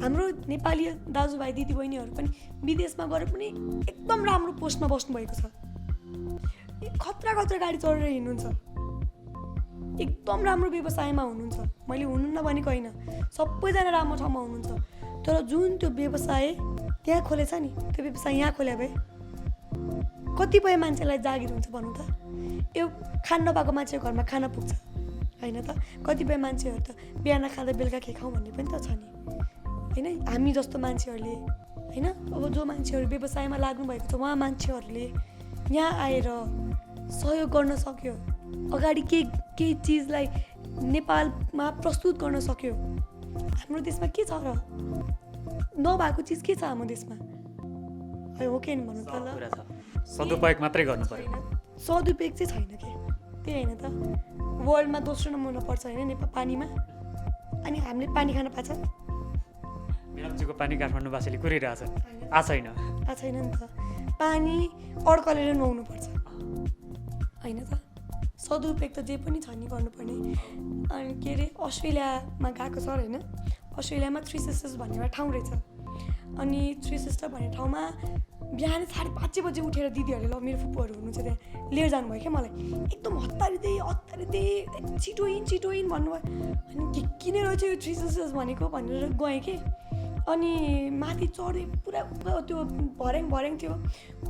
हाम्रो नेपाली दाजुभाइ दिदीबहिनीहरू पनि विदेशमा गएर पनि एकदम राम्रो पोस्टमा बस्नुभएको छ। खतरा गाडी चढेर हिँड्नुहुन्छ, एकदम राम्रो व्यवसायमा हुनुहुन्छ। मैले हुनुहुन्न भनेको होइन, सबैजना राम्रो ठाउँमा हुनुहुन्छ। तर जुन त्यो व्यवसाय त्यहाँ खोलेछ नि, त्यो व्यवसाय यहाँ खोल्या भए कतिपय मान्छेलाई जागिर हुन्छ भनौँ त। यो खान नपाएको मान्छेको घरमा खाना पुग्छ होइन त। कतिपय मान्छेहरू त बिहान खाँदा बेलुका के खाउँ भन्ने पनि त छ नि होइन। हामी जस्तो मान्छेहरूले होइन, अब जो मान्छेहरू व्यवसायमा लाग्नुभएको छ उहाँ मान्छेहरूले यहाँ आएर सहयोग गर्न सक्यो, अगाडि केही चिजलाई नेपालमा प्रस्तुत गर्न सक्यो। हाम्रो देशमा के छ र? नभएको चिज के छ हाम्रो देशमा? हो कि भन्नु त ल। सदुपयोग मात्रै गर्नु पर्यो। सदुपयोग चाहिँ छैन कि, त्यही होइन त। वर्ल्डमा दोस्रो नम्बरमा पर्छ होइन नेपाल पानीमा, अनि हामीले पानी खान पाएको छ? मिलम्चीको पानी काठमाडौँवासीले कुरिरहेछ, छैन नि त। पानी अड्कलेर नुहाउनुपर्छ होइन त। सदुपयोग त जे पनि छ नि गर्नुपर्ने। अनि के अरे अस्ट्रेलियामा गएको छ होइन, अस्ट्रेलियामा 3 सिस्टर्स भन्ने एउटा ठाउँ रहेछ। अनि 3 सिस्टर भन्ने ठाउँमा बिहान 5:30 बजे उठेर दिदीहरूले, ल मेरो फुपूहरू हुनुहुन्छ त्यहाँ, लिएर जानुभयो क्या मलाई। एकदम हतारिँदै छिटो इन भन्नुभयो। अनि के किन रहेछ यो 3 सिस्टर्स भनेको भनेर गएँ कि। अनि माथि चढेँ, पुरा त्यो भर्याङ थियो,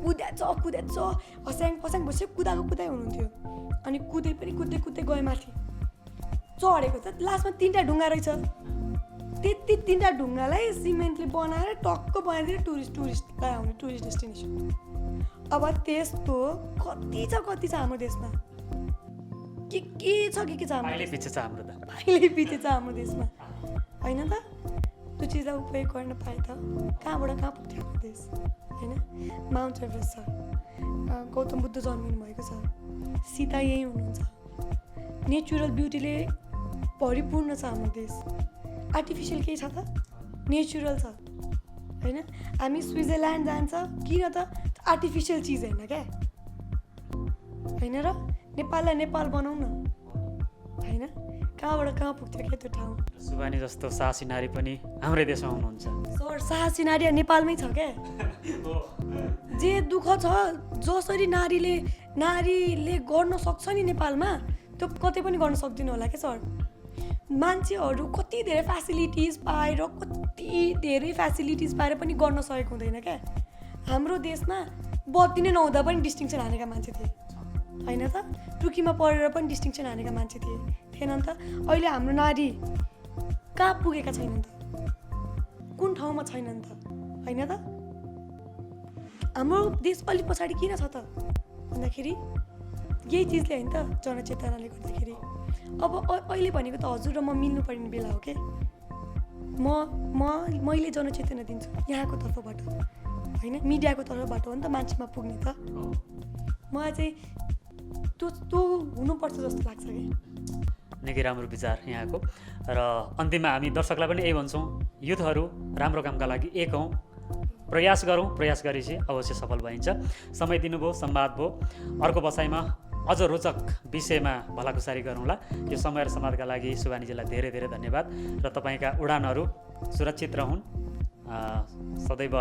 कुद्याछ हस्याङ फस्याङ भइसक्यो, कुदाइ हुनुहुन्थ्यो। अनि कुद्दै गएँ माथि, चढेको त लास्टमा 3टा ढुङ्गा रहेछ। त्यति 3टा ढुङ्गालाई सिमेन्टले बनाएर टक्क बनाइदिएर टुरिस्टलाई आउने टुरिस्ट डेस्टिनेसन। अब त्यस्तो कति छ हाम्रो देशमा, के छ हाम्रो पछि छ हाम्रो देशमा होइन त। त्यो चिजलाई उपयोग गर्न पाए त कहाँबाट कहाँ पुग्थ्यो हाम्रो देश होइन। माउन्ट एभरेस्ट छ, गौतम बुद्ध जन्मिनु भएको छ, सीता यहीँ हुनुहुन्छ। नेचुरल ब्युटीले भरिपूर्ण छ हाम्रो देश। आर्टिफिसियल केही छ त? नेचुरल छ होइन। हामी स्विजरल्यान्ड जान्छ किन त? आर्टिफिसियल चिज होइन क्या होइन। र नेपाललाई नेपाल बनाऊ न होइन। कहाँबाट कहाँ पुग्थ्यो क्या त्यो ठाउँ। सुबानी जस्तो साहसी नारी पनि हाम्रै देशमा हुनुहुन्छ। सर साहसी नारी नेपालमै छ क्या। जे दुःख छ जसरी नारीले गर्न सक्छ नि नेपालमा, त्यो कतै पनि गर्न सक्दिनँ होला क्या सर। मान्छेहरू कति धेरै फेसिलिटिज पाएर पनि गर्न सकेको हुँदैन क्या। हाम्रो देशमा बत्ती नै नहुँदा पनि डिस्टिङसन हानेका मान्छे थिए होइन त। टुकीमा पढेर पनि डिस्टिङसन हानेका मान्छे थिएनन् त। अहिले हाम्रो नारी कहाँ पुगेका छैनन् त, कुन ठाउँमा छैनन् त होइन त। हाम्रो देश अलिक पछाडि किन छ त भन्दाखेरि यही चिजले होइन त, जनचेतनाले गर्दाखेरि। अब अहिले भनेको त हजुर र म मिल्नुपर्ने बेला हो कि। मैले जनचेतना दिन्छु यहाँको तर्फबाट होइन, मिडियाको तर्फबाट हो नि त मान्छेमा पुग्ने त। मलाई चाहिँ त्यो हुनुपर्छ जस्तो लाग्छ कि। निकै राम्रो विचार यहाँको। र अन्तिममा हामी दर्शकलाई पनि यही भन्छौँ, युथहरू राम्रो कामका लागि एक हौँ, प्रयास गरौँ, प्रयास गरेपछि अवश्य सफल भइन्छ। समय दिनुभयो, संवाद भयो। अर्को बसाइमा अझ रोचक विषयमा भलाकुसारी गरौँला। यो समय र संवादका लागि सुबानीजीलाई धेरै धेरै धन्यवाद। र तपाईँका उडानहरू सुरक्षित रहन्, सदैव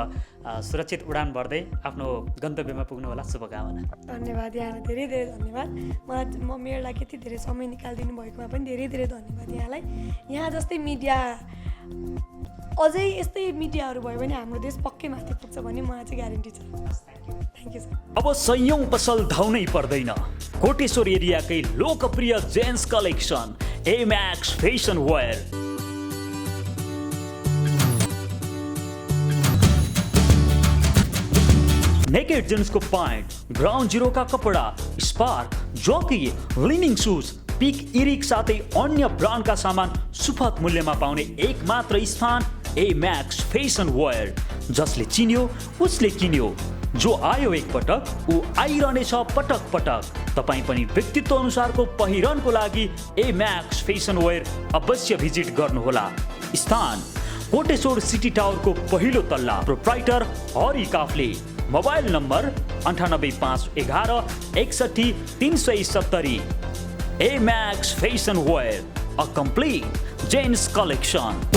सुरक्षित उडान भर्दै आफ्नो गन्तव्यमा पुग्नु होला, शुभकामना। धन्यवाद यहाँलाई, धेरै धेरै धन्यवाद। मेरो लागि यति धेरै समय निकालिदिनु भएकोमा पनि धेरै धेरै धन्यवाद यहाँलाई। यहाँ जस्तै मिडिया, अझै यस्तै मिडियाहरू भयो भने हाम्रो देश पक्कै माथि पुग्छ भन्ने मलाई चाहिँ ग्यारेन्टी छ। Thank you sir. अब सयौं पसल धाउनै पर्दैन। कोटेश्वर एरियाकै लोकप्रिय gents collection Emax fashion wear. Naked जेन्ट्सको प्यान्ट, ग्राउन्ड जिरो का कपडा, स्पार्क, जकी, लिनिङ सुज, पिक इरिक साथै अन्य ब्रान्डका सामान सुपथ मूल्यमा पाउने एक मात्र स्थान ए म्याक्स फेसन वेयर। जसले चिन्यो उसले किन्यो, जो आयो एक पटक ऊ आइरहनेछ पटक पटक। तपाईँ पनि व्यक्तित्व अनुसारको पहिरनको लागि ए म्याक्स फेसन वेयर अवश्य भिजिट गर्नुहोला। स्थान कोटेश्वर सिटी टावरको पहिलो तल्ला, proprietor Hari Kafle. Mobile number 98511 61 370। A Max fashion wear, a complete gents collection.